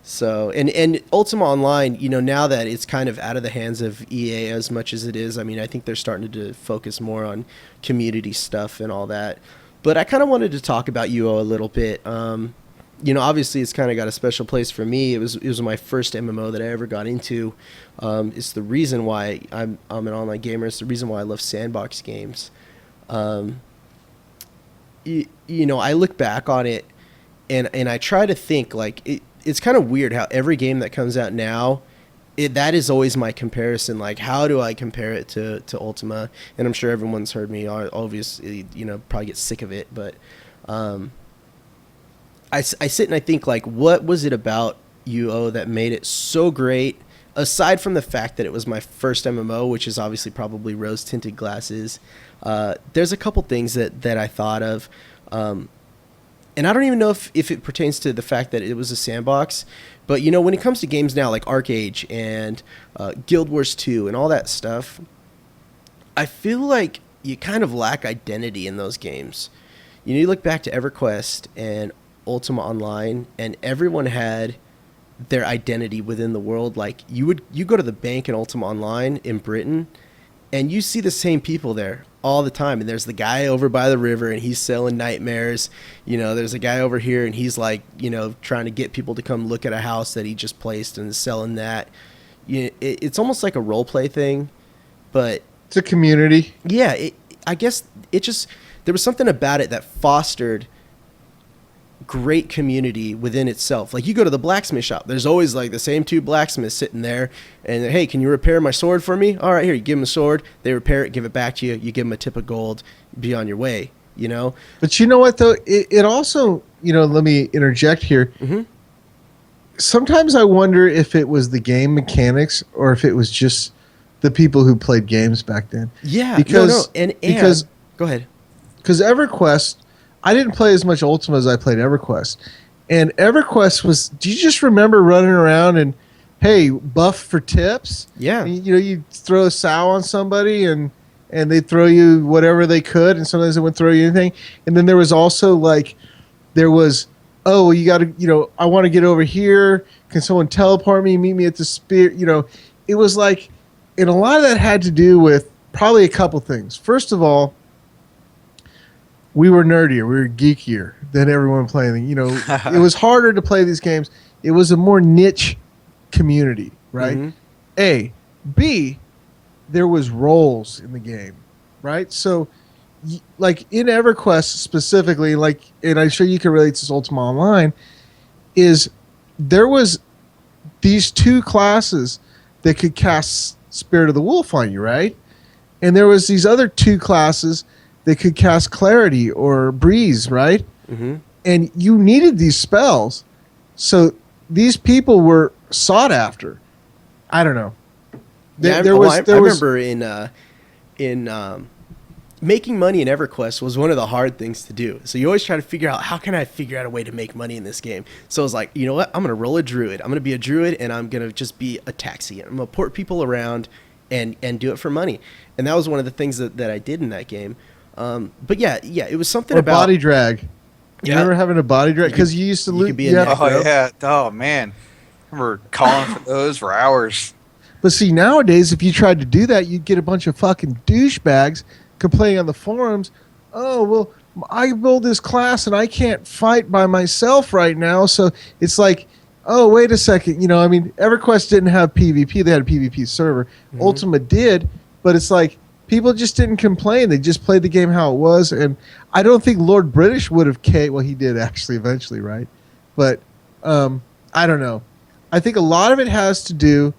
So and Ultima Online, now that it's kind of out of the hands of EA as much as it is, I mean, I think they're starting to focus more on community stuff and all that. But I kind of wanted to talk about UO a little bit. Obviously it's kind of got a special place for me. It was my first MMO that I ever got into. It's the reason why I'm an online gamer. It's the reason why I love sandbox games. I look back on it and I try to think like it's kind of weird how every game that comes out now, that is always my comparison. Like, how do I compare it to Ultima? And I'm sure everyone's heard me obviously, probably get sick of it, but I sit and I think, like, what was it about UO that made it so great, aside from the fact that it was my first MMO, which is obviously probably rose-tinted glasses. There's a couple things that I thought of, and I don't even know if it pertains to the fact that it was a sandbox, but, when it comes to games now like ArcheAge and Guild Wars 2 and all that stuff, I feel like you kind of lack identity in those games. You look back to EverQuest and Ultima Online, and everyone had their identity within the world. Like, you go to the bank in Ultima Online in Britain, and you see the same people there all the time. And there's the guy over by the river, and he's selling nightmares. There's a guy over here, and he's like, trying to get people to come look at a house that he just placed and is selling that. It's almost like a role play thing, but
it's a community.
Yeah, I guess there was something about it that fostered great community within itself. Like, you go to the blacksmith shop, there's always like the same two blacksmiths sitting there, and hey, can you repair my sword for me? All right, here, you give them a sword, they repair it, give it back to you, you give them a tip of gold, be on your way.
But you know what though, it also, let me interject here.
Mm-hmm.
Sometimes I wonder if it was the game mechanics or if it was just the people who played games back then.
Yeah,
because
go ahead.
Because EverQuest, I didn't play as much Ultima as I played EverQuest. And EverQuest was, do you just remember running around and, hey, buff for tips?
Yeah.
And, you throw a sow on somebody and they'd throw you whatever they could, and sometimes they wouldn't throw you anything. And then there was also oh, you got to, I want to get over here. Can someone teleport me, meet me at the spear? It was like, and a lot of that had to do with probably a couple things. First of all, we were nerdier, we were geekier than everyone playing. It was harder to play these games. It was a more niche community, right?
Mm-hmm.
A. B, there was roles in the game, right? So, like in EverQuest specifically, and I'm sure you can relate to Ultima Online, is there was these two classes that could cast Spirit of the Wolf on you, right? And there was these other two classes that could cast Clarity or Breeze, right?
Mm-hmm.
And you needed these spells. So these people were sought after. I don't know.
I remember in making money in EverQuest was one of the hard things to do. So you always try to figure out, how can I figure out a way to make money in this game? So I was like, you know what? I'm going to roll a druid. I'm going to be a druid, and I'm going to just be a taxi. I'm going to port people around and do it for money. And that was one of the things that I did in that game. But yeah, it was something about
body drag. You remember having a body drag? Because you used to lose.
Oh yeah. Oh man, I remember calling for those for hours.
But see, nowadays, if you tried to do that, you'd get a bunch of fucking douchebags complaining on the forums. Oh well, I build this class and I can't fight by myself right now. So it's like, oh wait a second. EverQuest didn't have PvP; they had a PvP server. Mm-hmm. Ultima did, but it's like, people just didn't complain. They just played the game how it was. And I don't think Lord British would have well, he did actually eventually, right? But I don't know. I think a lot of it has to do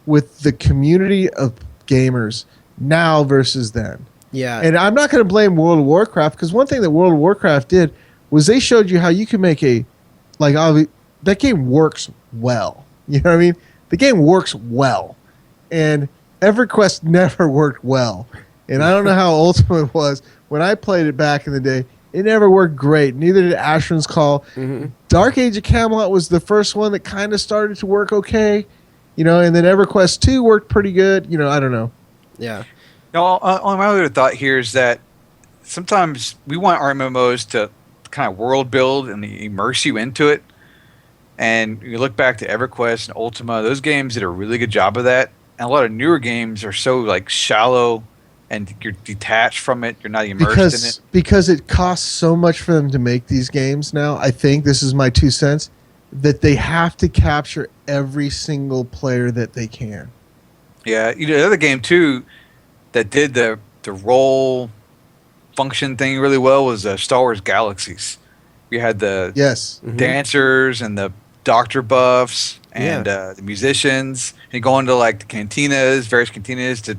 with the community of gamers now versus then.
Yeah.
And I'm not going to blame World of Warcraft, because one thing that World of Warcraft did was they showed you how you can make that game works well. You know what I mean? The game works well. And EverQuest never worked well. And I don't know how Ultima was. When I played it back in the day, it never worked great. Neither did Asheron's Call.
Mm-hmm.
Dark Age of Camelot was the first one that kind of started to work okay. And then EverQuest 2 worked pretty good. I don't know.
Yeah.
No, my other thought here is that sometimes we want our MMOs to kind of world build and immerse you into it. And you look back to EverQuest and Ultima; those games did a really good job of that. And a lot of newer games are so like shallow, and you're detached from it. You're not immersed in it
because it costs so much for them to make these games now. I think this is my 2 cents that they have to capture every single player that they can.
Yeah, the other game too that did the role function thing really well was Star Wars Galaxies. We had the dancers and the doctor buffs and the musicians, and going to like the cantinas, various cantinas, to a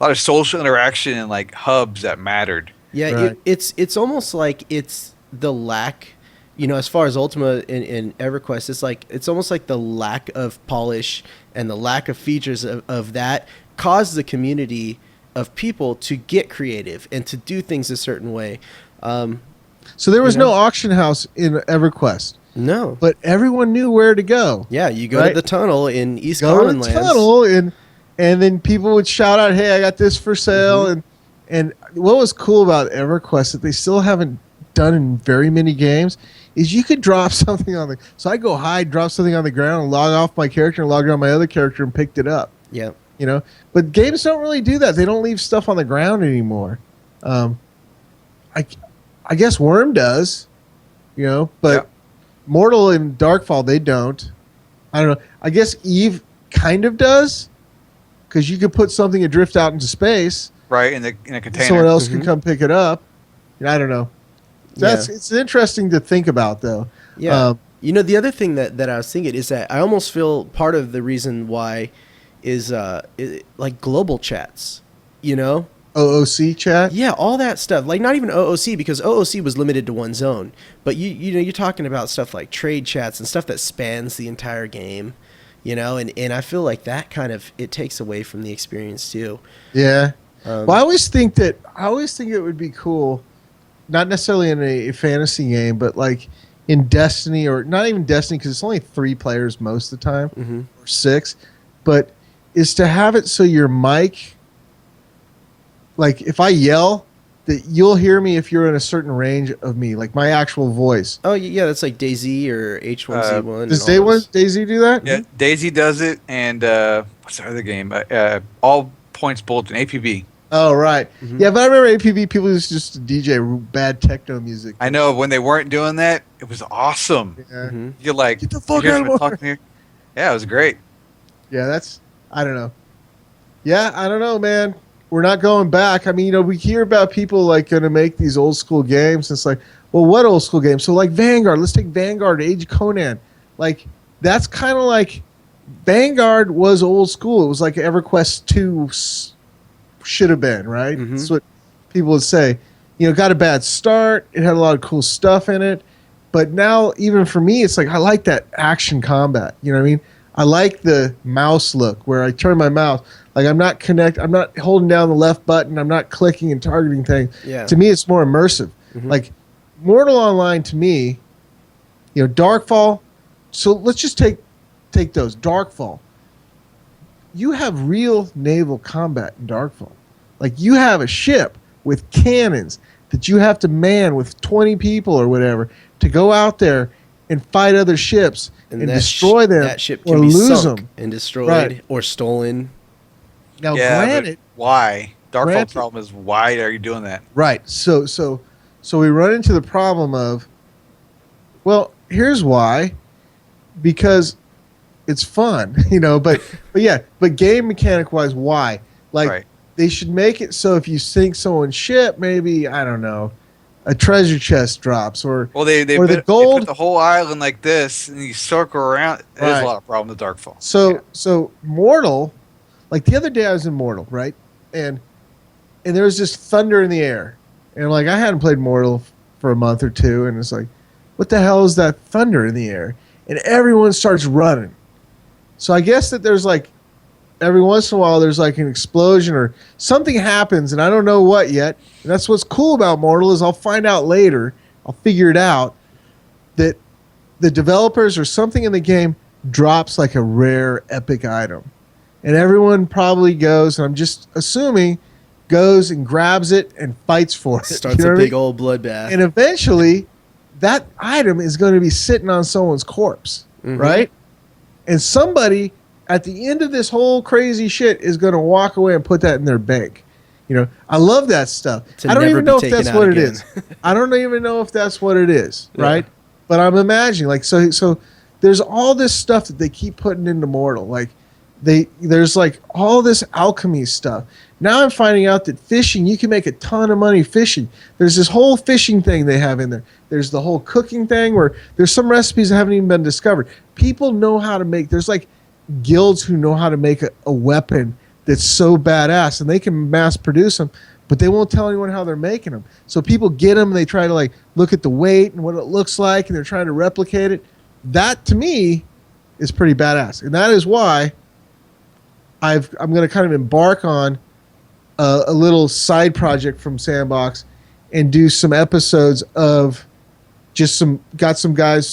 lot of social interaction and like hubs that mattered.
Yeah,
right.
It's almost like it's the lack, as far as Ultima and EverQuest, it's almost like the lack of polish and the lack of features of that caused the community of people to get creative and to do things a certain way.
So there was no auction house in EverQuest.
No.
But everyone knew where to go.
Yeah, you go to the tunnel in East
Go
Common
to the
Lands.
tunnel, and then people would shout out, "Hey, I got this for sale!" And what was cool about EverQuest that they still haven't done in very many games is you could drop something on the. So I go hide, drop something on the ground, and log off my character, and log on my other character, and picked it up.
Yeah.
But games don't really do that. They don't leave stuff on the ground anymore. I guess Worm does, but Mortal and Darkfall, they don't. I don't know. I guess Eve kind of does, because you could put something adrift out into space,
right, in a container.
Someone else can come pick it up. I don't know. It's interesting to think about, though.
Yeah. The other thing that I was thinking is that I almost feel part of the reason why is like global chats,
OOC chat?
Yeah, all that stuff. Like, not even OOC, because OOC was limited to one zone. But you're talking about stuff like trade chats and stuff that spans the entire game, and I feel like that kind of, it takes away from the experience too.
Yeah. Well, I always think it would be cool, not necessarily in a fantasy game, but like in Destiny, or not even Destiny, because it's only 3 players most of the time, or 6, but is to have it so your mic, like if I yell, that you'll hear me if you're in a certain range of me, like my actual voice.
Oh yeah, that's like DayZ or H1Z1.
Does DayZ do that?
Yeah, DayZ does it, and what's the other game? All Points Bulletin, APB.
Oh right, yeah. But I remember APB people used to just DJ bad techno music.
I know when they weren't doing that, it was awesome.
Yeah.
You're like,
get the fuck out of
here. Yeah, it was great.
Yeah, I don't know. Yeah, I don't know, man. We're not going back. I mean, we hear about people like going to make these old school games. It's like, well, what old school games? So like Vanguard. Let's take Vanguard, Age of Conan. Like that's kind of like Vanguard was old school. It was like EverQuest 2 should have been, right? That's what people would say. Got a bad start. It had a lot of cool stuff in it. But now, even for me, it's like I like that action combat. You know what I mean? I like the mouse look where I turn my mouse. Like I'm not holding down the left button. I'm not clicking and targeting things.
Yeah.
To me, it's more immersive. Like Mortal Online to me, Darkfall. So let's just take those. Darkfall. You have real naval combat in Darkfall. Like you have a ship with cannons that you have to man with 20 people or whatever to go out there and fight other ships and destroy them.
That ship
or
can be
lose
sunk
them
and destroyed or stolen.
Now,
Yeah,
granted,
but why? Darkfall's
Granted.
problem is, why are you doing that?
right? So we run into the problem of, well, here's why, because it's fun, but game mechanic wise, why? Like
Right.
they should make it so if you sink someone's ship, maybe I don't know, a treasure chest drops or
Well, they
or the gold.
put the whole island like this, and you circle around. There's
Right.
a lot of problem with Darkfall.
So Mortal, like the other day I was in Mortal, right? And there was just thunder in the air. And like I hadn't played Mortal for a month or two, and it's like, what the hell is that thunder in the air? And everyone starts running. So I guess that there's like every once in a while there's like an explosion or something happens, and I don't know what yet. And that's what's cool about Mortal is I'll find out later. I'll figure it out that the developers or something in the game drops like a rare epic item. And everyone probably goes, and I'm just assuming, goes and grabs it and fights for it.
Starts
You know
a
what I
big
mean?
old bloodbath.
And eventually, that item is going to be sitting on someone's corpse, right? And somebody at the end of this whole crazy shit is going to walk away and put that in their bank. You know, I love that stuff.
To
I don't
never
even
be
know if
taken
that's
out
what
again.
it is. I don't even know if that's what it is,
Yeah.
right? But I'm imagining, like, so there's all this stuff that they keep putting into Mortal. Like, there's like all this alchemy stuff. Now I'm finding out that fishing, you can make a ton of money fishing. There's this whole fishing thing they have in there. There's the whole cooking thing where there's some recipes that haven't even been discovered. People know how to make, there's like guilds who know how to make a weapon that's so badass, and they can mass produce them, but they won't tell anyone how they're making them. So people get them, and they try to like look at the weight and what it looks like, and they're trying to replicate it. That to me is pretty badass, and that is why I'm going to kind of embark on a little side project from Sandbox and do some episodes of just some guys,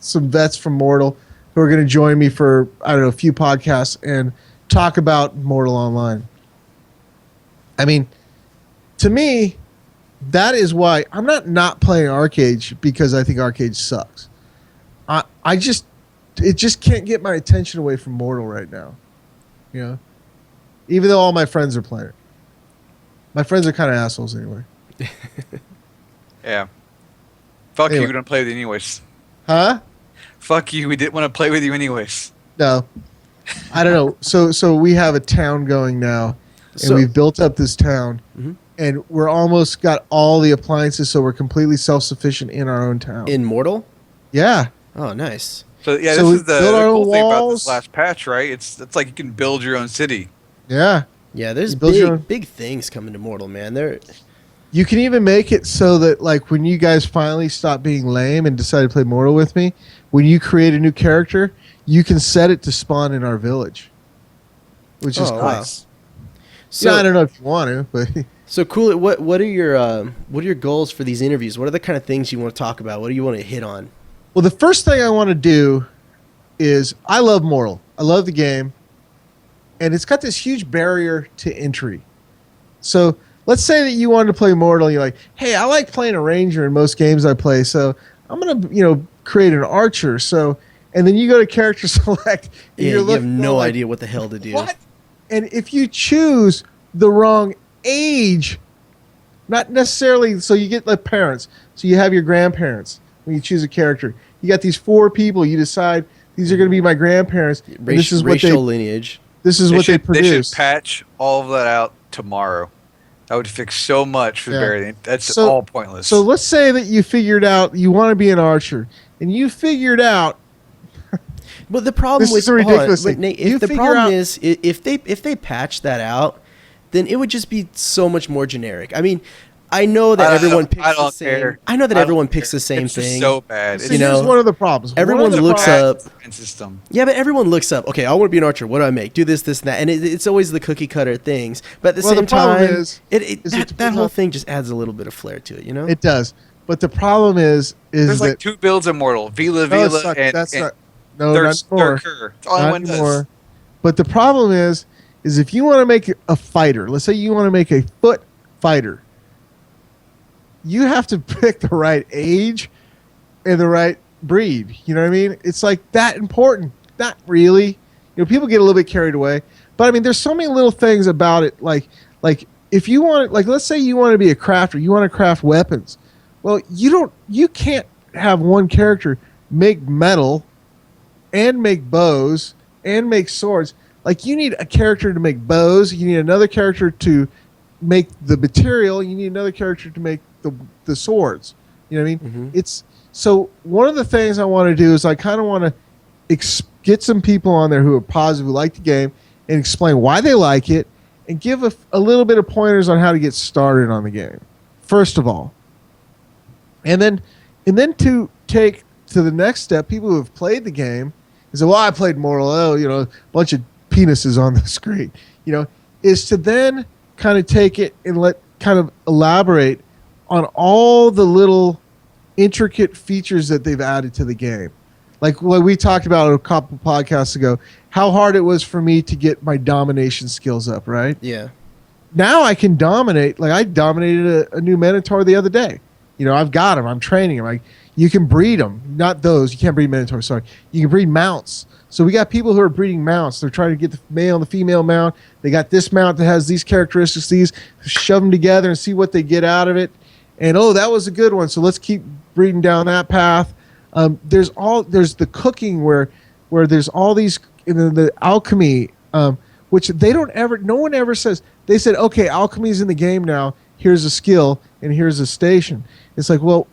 some vets from Mortal who are going to join me for, I don't know, a few podcasts and talk about Mortal Online. I mean, to me, that is why I'm not playing ArcheAge because I think ArcheAge sucks. It just can't get my attention away from Mortal right now. You know, even though all my friends are playing it. My friends are kind of assholes anyway.
Yeah. Fuck
Anyway.
you, we don't play with you anyways.
Huh?
Fuck you, we didn't want to play with you anyways.
No. I don't know. So we have a town going now, and
So-
we've built up this town,
Mhm.
and we're almost got all the appliances, so we're completely self-sufficient in our own town.
In Mortal?
Yeah.
Oh, nice.
So yeah,
So
this
we
is the
build our
cool
own
thing about
walls.
this last patch, right? It's like you can build your own city.
Yeah.
Yeah, there's
You build your own-
big things coming to Mortal, man. They're
You can even make it so that, like, when you guys finally stop being lame and decide to play Mortal with me, when you create a new character, you can set it to spawn in our village, which is
Oh,
cool.
wow.
Yeah, I don't know if you want to, but
So cool. What are your goals for these interviews? What are the kind of things you want to talk about? What do you want to hit on?
well, the first thing I want to do is I love Mortal. I love the game, and it's got this huge barrier to entry. So let's say that you wanted to play Mortal, and you're like, hey, I like playing a ranger in most games I play, so I'm gonna create an archer. So, and then you go to character select, and
Yeah,
you're
you have
looking
no
like,
idea what the hell to do.
what? And if you choose the wrong age, not necessarily, so you get like parents, so you have your grandparents when you choose a character. You got these 4 people. You decide these are going to be my grandparents. And this is what
Racial lineage.
this is what they
They
produce.
should patch all of that out tomorrow. That would fix so much for the
Yeah.
barrier. That's
So-
all pointless.
So let's say that you figured out you want to be an archer, and you figured out
But the problem
This
with
is a ridiculous
hold on,
thing.
Nate,
You
if the
figure
problem
out-
is if they patch that out, then it would just be so much more generic. I mean, I know that everyone picks
I
the
don't
same.
care.
I know that
I don't
everyone
care.
picks the same
It's just
thing.
so bad.
See,
You
here's
know,
one of the problems.
everyone
One of the
looks
problems-
up.
System.
Yeah, but everyone looks up. Okay, I want to be an archer. What do I make? Do this, this, and that. And it's always the cookie cutter things. But at the
Well, the
same
problem
time,
is it
that
depends
whole
on-
thing just adds a little bit of flair to it. You know?
It does, but the problem is
There's
that
like 2 builds Immortal. Vila,
no, it's
Vila,
not-
and,
that's
and
not no, not more.
Thurker. It's all
Not
one does.
anymore. But the problem is if you want to make a fighter, let's say you want to make a foot fighter, you have to pick the right age and the right breed. You know what I mean? It's like that important. Not really. People get a little bit carried away. But I mean, there's so many little things about it. Like if you want, like, let's say you want to be a crafter, you want to craft weapons. Well, you can't have one character make metal and make bows and make swords. Like, you need a character to make bows. You need another character to make the material. You need another character to make the swords. You know what I mean?
Mhm.
So one of the things I want to do is I kind of want to get some people on there who are positive, who like the game, and explain why they like it, and give a little bit of pointers on how to get started on the game, first of all. And then to take to the next step, people who have played the game and say, well, I played Mortal, a bunch of penises on the screen, is to then kind of take it and kind of elaborate on all the little intricate features that they've added to the game. Like what we talked about a couple podcasts ago, how hard it was for me to get my domination skills up, right?
Yeah.
Now I can dominate. Like I dominated a new Minotaur the other day. I've got him. I'm training him. Like you can breed them. Not those. You can't breed Minotaurs. Sorry. You can breed mounts. So we got people who are breeding mounts. They're trying to get the male and the female mount. They got this mount that has these characteristics. These shove them together and see what they get out of it. And that was a good one. So let's keep breeding down that path. There's the cooking where there's all these the alchemy, which no one ever says. They said, okay, alchemy's in the game now. Here's a skill and here's a station. It's like, well,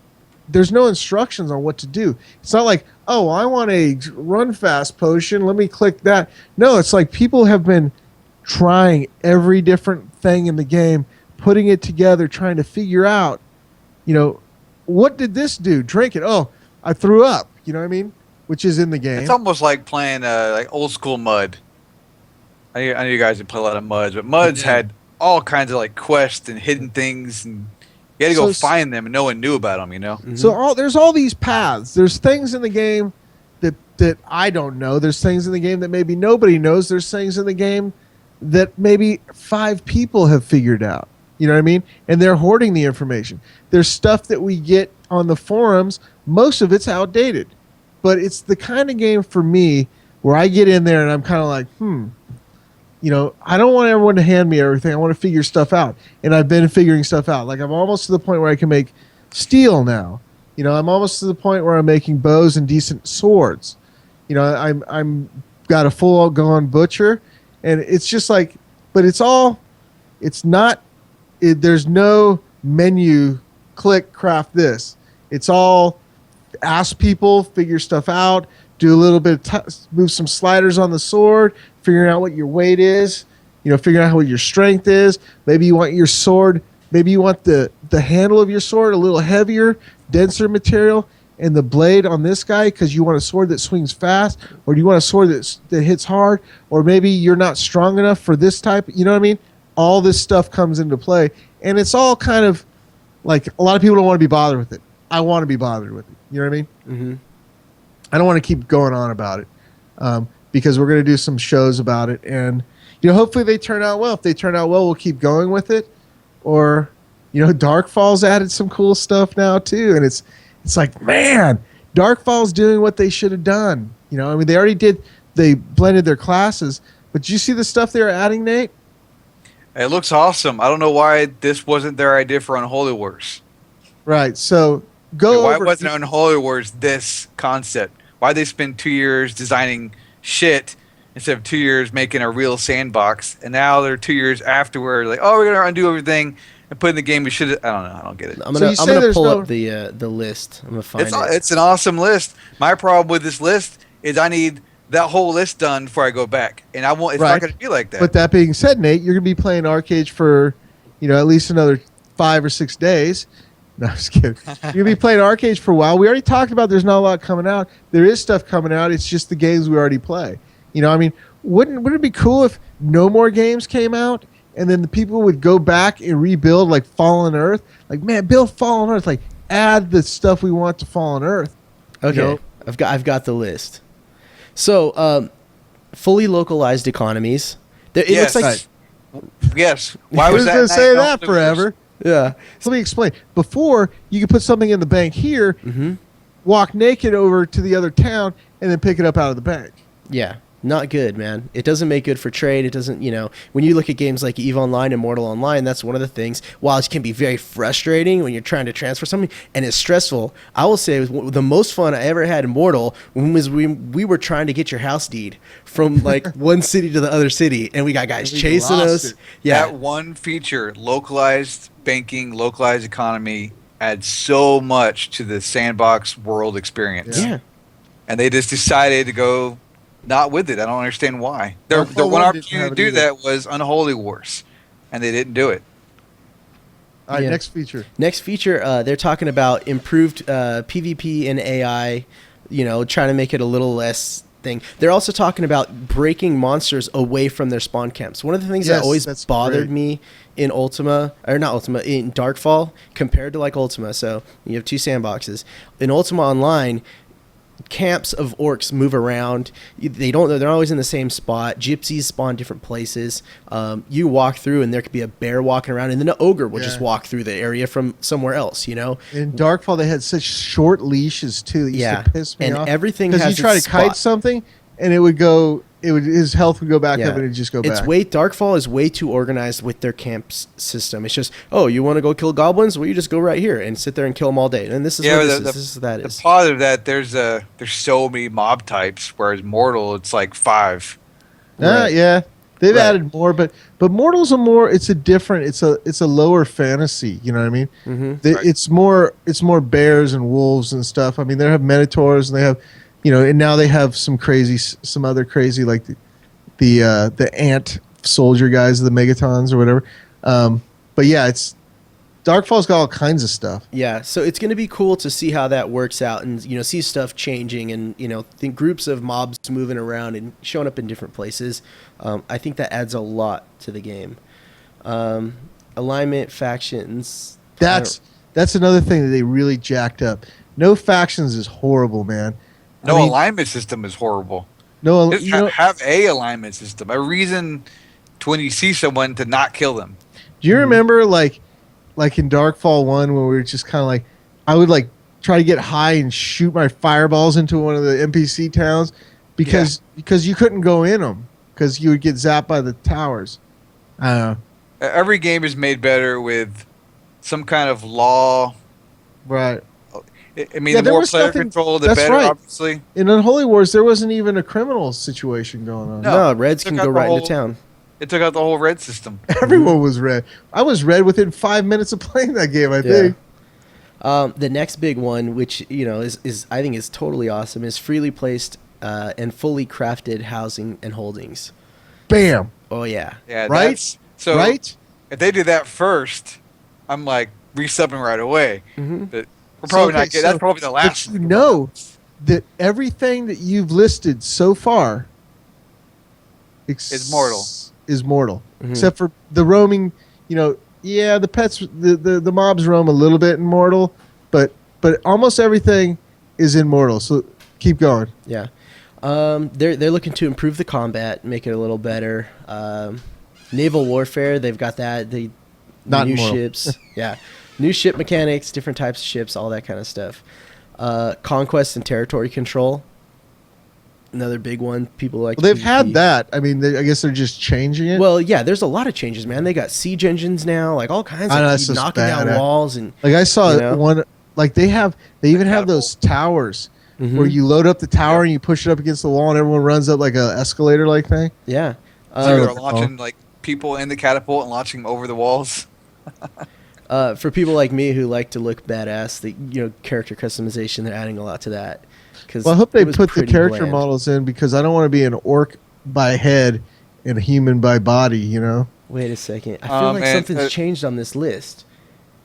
there's no instructions on what to do. It's not like, oh, I want a run fast potion. Let me click that. No, it's like people have been trying every different thing in the game, putting it together, trying to figure out, what did this do? Drink it. Oh, I threw up. You know what I mean? Which is in the game.
It's almost like playing like old school Mud. I know you guys didn't play a lot of Muds, but Muds had all kinds of like quests and hidden things, and you had to go find them, and no one knew about them.
Mm-hmm.
So there's all these paths. There's things in the game that I don't know. There's things in the game that maybe nobody knows. There's things in the game that maybe 5 people have figured out. You know what I mean? And they're hoarding the information. There's stuff that we get on the forums. Most of it's outdated. But it's the kind of game for me where I get in there and I'm kind of like, I don't want everyone to hand me everything. I want to figure stuff out. And I've been figuring stuff out. Like I'm almost to the point where I can make steel now. I'm almost to the point where I'm making bows and decent swords. I'm got a full gone butcher. And it's just like, but there's no menu, click, craft this. It's all ask people, figure stuff out, do a little bit of move some sliders on the sword, figuring out what your weight is, figuring out what your strength is. Maybe you want your sword, maybe you want the handle of your sword a little heavier, denser material, and the blade on this guy because you want a sword that swings fast, or do you want a sword that hits hard, or maybe you're not strong enough for this type, you know what I mean? All this stuff comes into play, and it's all kind of like a lot of people don't want to be bothered with it. I want to be bothered with it. You know what I mean?
Mm-hmm.
I don't want to keep going on about it because we're going to do some shows about it, and hopefully they turn out well. If they turn out well, we'll keep going with it. Or Darkfall's added some cool stuff now too, and it's like, man, Darkfall's doing what they should have done. They blended their classes, but did you see the stuff they were adding, Nate?
It looks awesome. I don't know why this wasn't their idea for Unholy Wars.
Right. So
why wasn't Unholy Wars this concept? Why they spend 2 years designing shit instead of 2 years making a real sandbox, and now they're 2 years afterward, like, oh, we're gonna undo everything and put in the game we should. I don't know. I don't get it.
I'm gonna pull up the list. I'm gonna find it.
It's an awesome list. My problem with this list is I need that whole list done before I go back, and I won't. It's not going to be like that.
But that being said, Nate, you're going to be playing ArcheAge for, at least another 5 or 6 days. No, I'm just kidding. You're going to be playing ArcheAge for a while. We already talked about there's not a lot coming out. There is stuff coming out. It's just the games we already play. Wouldn't it be cool if no more games came out and then the people would go back and rebuild like Fallen Earth? Like, man, build Fallen Earth. Like, add the stuff we want to Fallen Earth.
Okay, I've got the list. So, fully localized economies.
Yes.
Looks like
yes. Why was that?
Going to say that forever?
Yeah.
Let me explain. Before, you could put something in the bank here, walk naked over to the other town, and then pick it up out of the bank.
Yeah. Not good, man. It doesn't make good for trade. It doesn't, when you look at games like EVE Online and Mortal Online, that's one of the things. While it can be very frustrating when you're trying to transfer something, and it's stressful, I will say it was the most fun I ever had in Mortal was we were trying to get your house deed from like one city to the other city, and we got guys chasing us. Yeah.
That one feature, localized banking, localized economy, adds so much to the Sandbox world experience.
Yeah.
And they just decided to go not with it. I don't understand why. Their one opportunity to do that was Unholy Wars, and they didn't do it.
All right, next feature.
Next feature, they're talking about improved PvP and AI, trying to make it a little less thing. They're also talking about breaking monsters away from their spawn camps. One of the things that always bothered me in Ultima, or not Ultima, in Darkfall, compared to like Ultima, so you have two sandboxes. In Ultima Online, camps of orcs move around. They're not always in the same spot. Gypsies spawn different places. You walk through and there could be a bear walking around, and then an ogre will just walk through the area from somewhere else, you know?
In Darkfall, they had such short leashes, too. That used to piss me off.
And everything has
because you try to kite something, and his health would go back up, and it'd just go back.
Darkfall is way too organized with their camp system. It's just, oh, you want to go kill goblins? Well, you just go right here and sit there and kill them all day. And this is what this is.
The part of that, there's so many mob types, whereas Mortal, it's like 5.
Right. Yeah, they've added more, but Mortal's it's a lower fantasy. You know what I mean?
Mm-hmm.
It's more bears and wolves and stuff. I mean, they have minotaurs and they have. And now they have some other crazy like the ant soldier guys, the megatons or whatever. But yeah, Darkfall's got all kinds of stuff.
Yeah, so it's going to be cool to see how that works out, and see stuff changing, and think groups of mobs moving around and showing up in different places. I think that adds a lot to the game. Alignment, factions.
That's another thing that they really jacked up. No factions is horrible, man.
Alignment system is horrible. Have a alignment system, a reason to when you see someone to not kill them.
Do you remember like in Darkfall 1 when we were just kind of like, I would like try to get high and shoot my fireballs into one of the NPC towns because you couldn't go in them because you would get zapped by the towers. I don't know.
Every game is made better with some kind of law.
Right.
I mean, the more player control, the better, obviously.
In Unholy Wars, there wasn't even a criminal situation going on.
No, Reds can go right into town.
It took out the whole red system.
Everyone was red. I was red within 5 minutes of playing that game, I think.
The next big one, which is I think is totally awesome, is freely placed and fully crafted housing and holdings.
Bam.
Oh yeah.
Yeah.
Right.
If they do that first, I'm like resubbing right away.
Mm-hmm.
But we're probably not getting. That's probably the last.
But that everything that you've listed so far
is mortal.
Mm-hmm. Except for the roaming. The pets, the mobs roam a little bit in Mortal, but almost everything is in Mortal. So keep going.
Yeah. They're looking to improve the combat, make it a little better. Naval warfare, they've got that.
Not
new
Mortal.
ships. Yeah. New ship mechanics, different types of ships, all that kind of stuff. Conquest and territory control. Another big one. People like.
Well, they've had that. I mean, I guess they're just changing it.
Well, yeah. There's a lot of changes, man. They got siege engines now, like all kinds of knocking down walls and.
Like I saw one. Like they even have those towers where you load up the tower and you push it up against the wall and everyone runs up like a escalator like thing.
Yeah.
So they're launching like people in the catapult and launching them over the walls.
For people like me who like to look badass, the character customization, they're adding a lot to that.
Well, I hope they put the character models in because I don't want to be an orc by head and a human by body.
Wait a second. I feel like something's changed on this list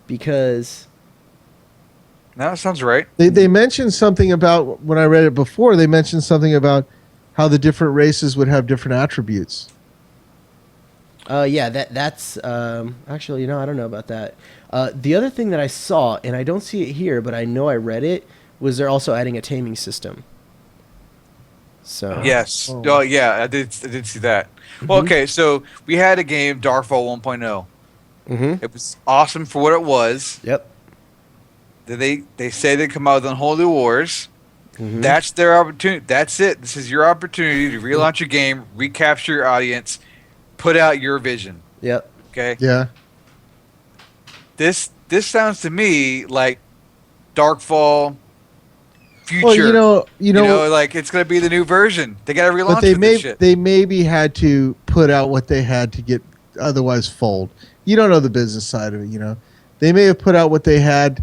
because.
No, that sounds right.
They mentioned something about when I read it before. They mentioned something about how the different races would have different attributes.
Yeah, that's actually, I don't know about that. The other thing that I saw, and I don't see it here, but I know I read it, was they're also adding a taming system. So
yes, yeah, I did see that. Mm-hmm. Well, okay, so we had a game, Darkfall 1.0.
Mm-hmm.
It was awesome for what it was.
Yep.
They say they come out with Unholy Wars.
Mm-hmm.
That's their opportunity. That's it. This is your opportunity to relaunch your game, recapture your audience, put out your vision.
Yep.
Okay.
Yeah.
This sounds to me like Darkfall future.
Well,
like it's gonna be the new version. They gotta relaunch
but
this shit.
They maybe had to put out what they had to get otherwise fold. You don't know the business side of it. They may have put out what they had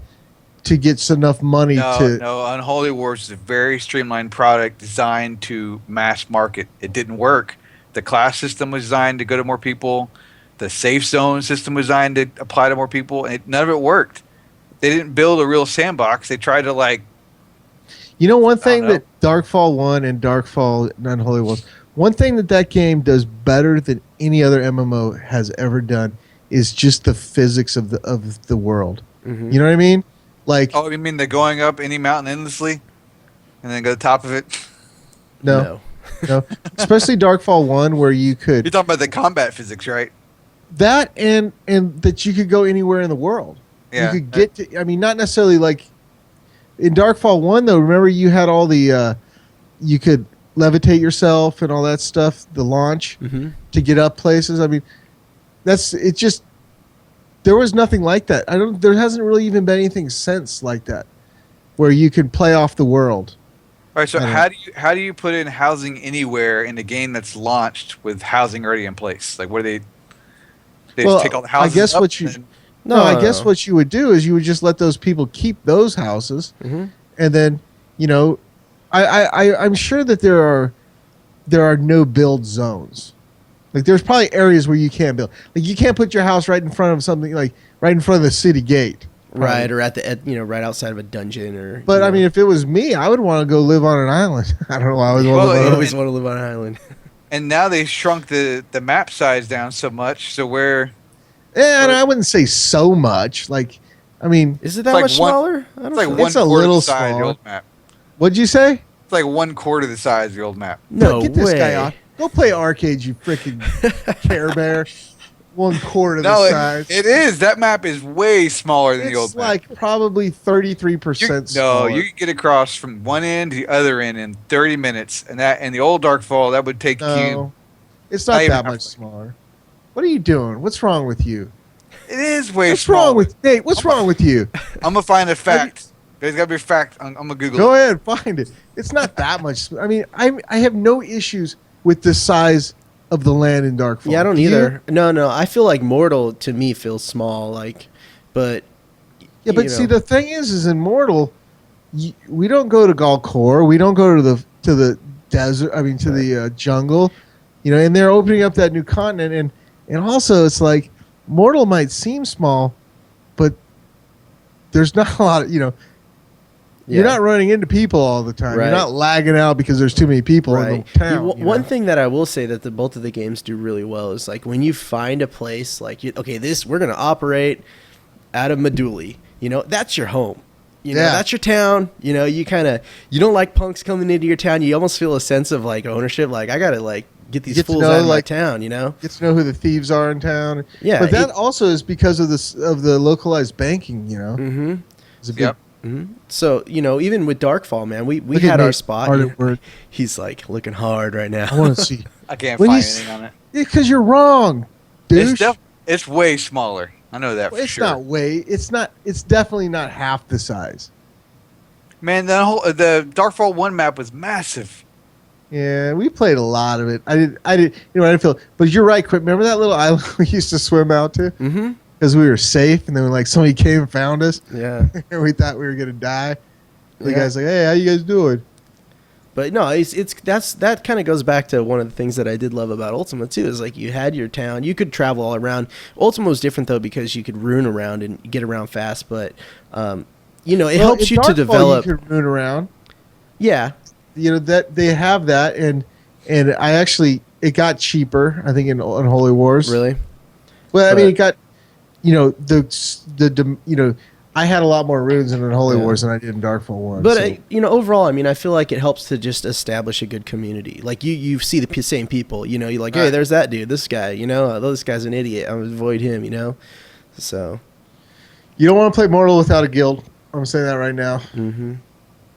to get enough money to.
No, Unholy Wars is a very streamlined product designed to mass market. It didn't work. The class system was designed to go to more people. The safe zone system was designed to apply to more people, and none of it worked. They didn't build a real sandbox. They tried to
You know, one thing
know.
that Darkfall 1 and Darkfall Unholy Worlds, one thing that game does better than any other MMO has ever done is just the physics of the world.
Mhm.
You know what I mean? Like,
Oh, you mean the going up any mountain endlessly, and then go to the top of it?
no. Especially Darkfall 1 where you
You're
could
talking about the combat physics, right?
that and that you could go anywhere in the world.
Yeah.
You could get to, I mean, not necessarily like in Darkfall 1 though, remember you had all the you could levitate yourself and all that stuff, the launch
Mhm.
to get up places. I mean, it just there was nothing like that. There hasn't really even been anything since like that where you can play off the world.
All right. So
I don't
how do you put in housing anywhere in a game that's launched with housing already in place? Like, what do they
Well,
just take all the houses?
I guess
up
what you
and then-
No, I guess what you would do is you would just let those people keep those houses,
Mhm.
and then I'm sure that there are no build zones. Like there's probably areas where you can't build. Like you can't put your house right in front of something like right in front of the city gate.
Right, or right outside of a dungeon, or.
But I mean, if it was me, I would want to go live on an island. I don't know why I would want to
Well,
live on
I
an
always want to live on an island.
And now they shrunk the map size down so much, so where
and I wouldn't say so much. Like, I mean,
Is it that
like
much
one-
smaller? I don't
it's like
know.
one
It's a
quarter
little
the size of the
small.
old map.
what'd you say?
It's like 1/4 the size of the old map.
No
Get this
way.
guy off. Go play ArcheAge, you freaking Care Bear. 1/4
No,
the size.
it is. That map is way smaller than the old
It's
map.
like probably 33% smaller.
You can get across from one end to the other end in 30 minutes, and the old Darkfall that would take you.
No, it's not
Not even
that much
halfway.
smaller. What are you doing? What's wrong with you?
It is way
What's
smaller.
wrong with Nate? What's wrong with you?
I'm gonna find a fact. There's gotta be a fact. I'm gonna Google
Go
it.
ahead, find it. It's not that much. I mean, I have no issues with the size of the land in Darkfall.
Yeah, I don't
Do you?
either. No. I feel like Mortal to me feels small. Like, but.
Yeah, but
you
see,
know.
the thing is in Mortal, we don't go to Galkor. We don't go to the desert. I mean, to the jungle. You know, and they're opening up that new continent, and also it's like Mortal might seem small, but there's not a lot of You're not running into people all the time.
Right.
You're not lagging out because there's too many people in the town.
One thing that I will say that both of the games do really well is like when you find a place like we're gonna operate out of Meduli. You know, that's your home. You know, that's your town. You know, you don't like punks coming into your town. You almost feel a sense of like ownership. Like I gotta like get these fools out of my town. You know,
get to know who the thieves are in town.
Yeah,
but that also is because of the localized banking. You know,
Mm-hmm.
it's a big.
Yep.
Mm-hmm. So even with Darkfall, man, we
Look
had
at
our
Nate,
spot.
hard at work.
He's like looking hard right now.
I want to see.
I can't
When
find
you
anything on it.
Because you're wrong, douche.
It's way smaller. I know that for
It's
sure.
not way. It's not. It's definitely not half the size.
Man, the Darkfall 1 map was massive.
Yeah, we played a lot of it. I did. I didn't feel. But you're right, Quip. Remember that little island we used to swim out to
Mm-hmm.
because we were safe, and then like somebody came and found us,
Yeah.
and we thought we were gonna die. The
Yeah.
guy's like, "Hey, how you guys doing?"
But no, that kind of goes back to one of the things that I did love about Ultima too. Is like you had your town, you could travel all around. Ultima was different though because you could rune around and get around fast. But it helps
in
you to
Darkfall,
develop.
You could run around.
Yeah,
That they have that, and I actually it got cheaper. I think in Holy Wars.
really.
Well, I mean,
But-
it got I had a lot more runes in Unholy
Yeah.
Wars than I did in Darkfall 1.
But
so.
overall, I mean, I feel like it helps to just establish a good community. Like you see the same people. You know, you're like, hey,
Right.
there's that dude, this guy. You know, this guy's an idiot. I'm gonna avoid him. You know, so.
You don't want to play Mortal without a guild. I'm saying that right now.
Mm-hmm.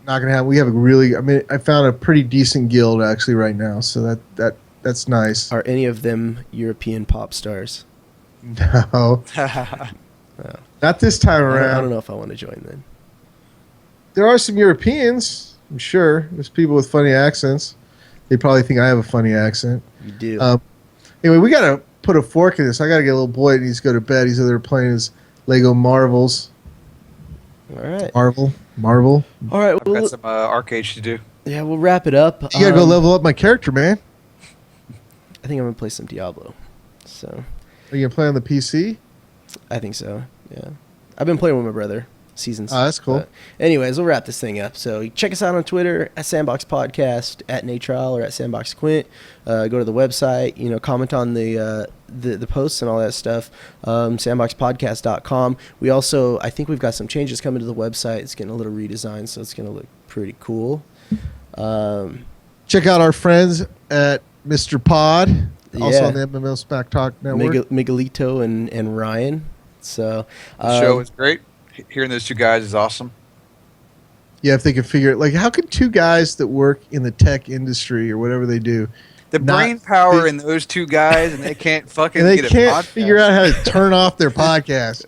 Not gonna happen. We have a really. I mean, I found a pretty decent guild actually right now. So that's nice.
Are any of them European pop stars?
No, not this time
I
around.
don't know if I want to join then.
There are some Europeans. I'm sure there's people with funny accents. They probably think I have a funny accent.
You do.
Anyway, we gotta put a fork in this. I gotta get a little boy. He needs to go to bed. He's over there playing his Lego Marvels.
All right.
Marvel.
All right.
I've got some ArcheAge to do.
Yeah, we'll wrap it up.
You gotta go level up my character, man.
I think I'm gonna play some Diablo. So
Are you gonna play on the PC?
I think so. Yeah. I've been playing with my brother. seasons.
Oh, that's cool.
But anyways, we'll wrap this thing up. So check us out on Twitter at Sandbox Podcast, at Natrial, or at Sandbox Quint. Go to the website, comment on the posts and all that stuff. Sandboxpodcast.com. We also, I think we've got some changes coming to the website. It's getting a little redesigned, so it's going to look pretty cool.
Check out our friends at Mr. Pod, also
Yeah.
on the MMO Smack Talk Network.
Miguelito and Ryan. So
The show is great. Hearing those two guys is awesome.
Yeah, if they can figure it. Like, how can two guys that work in the tech industry or whatever they do,
The
not
brain power
fi-
in those two guys, and they can't fucking
and they
get a
can't
podcast.
figure out how to turn off their podcast,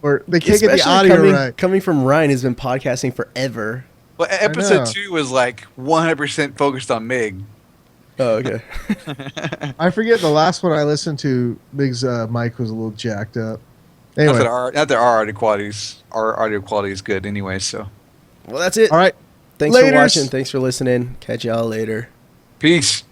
or they can't get the
Especially
audio right.
coming from Ryan, who's been podcasting forever.
Well,
know.
episode 2 was like 100% focused on Mig.
Oh, okay.
I forget the last one I listened to. Big's mic was a little jacked up. Anyway,
Not that our audio quality is good anyway. So
Well, that's it.
all right.
Thanks for
Laters.
watching. Thanks for listening. Catch y'all later.
peace.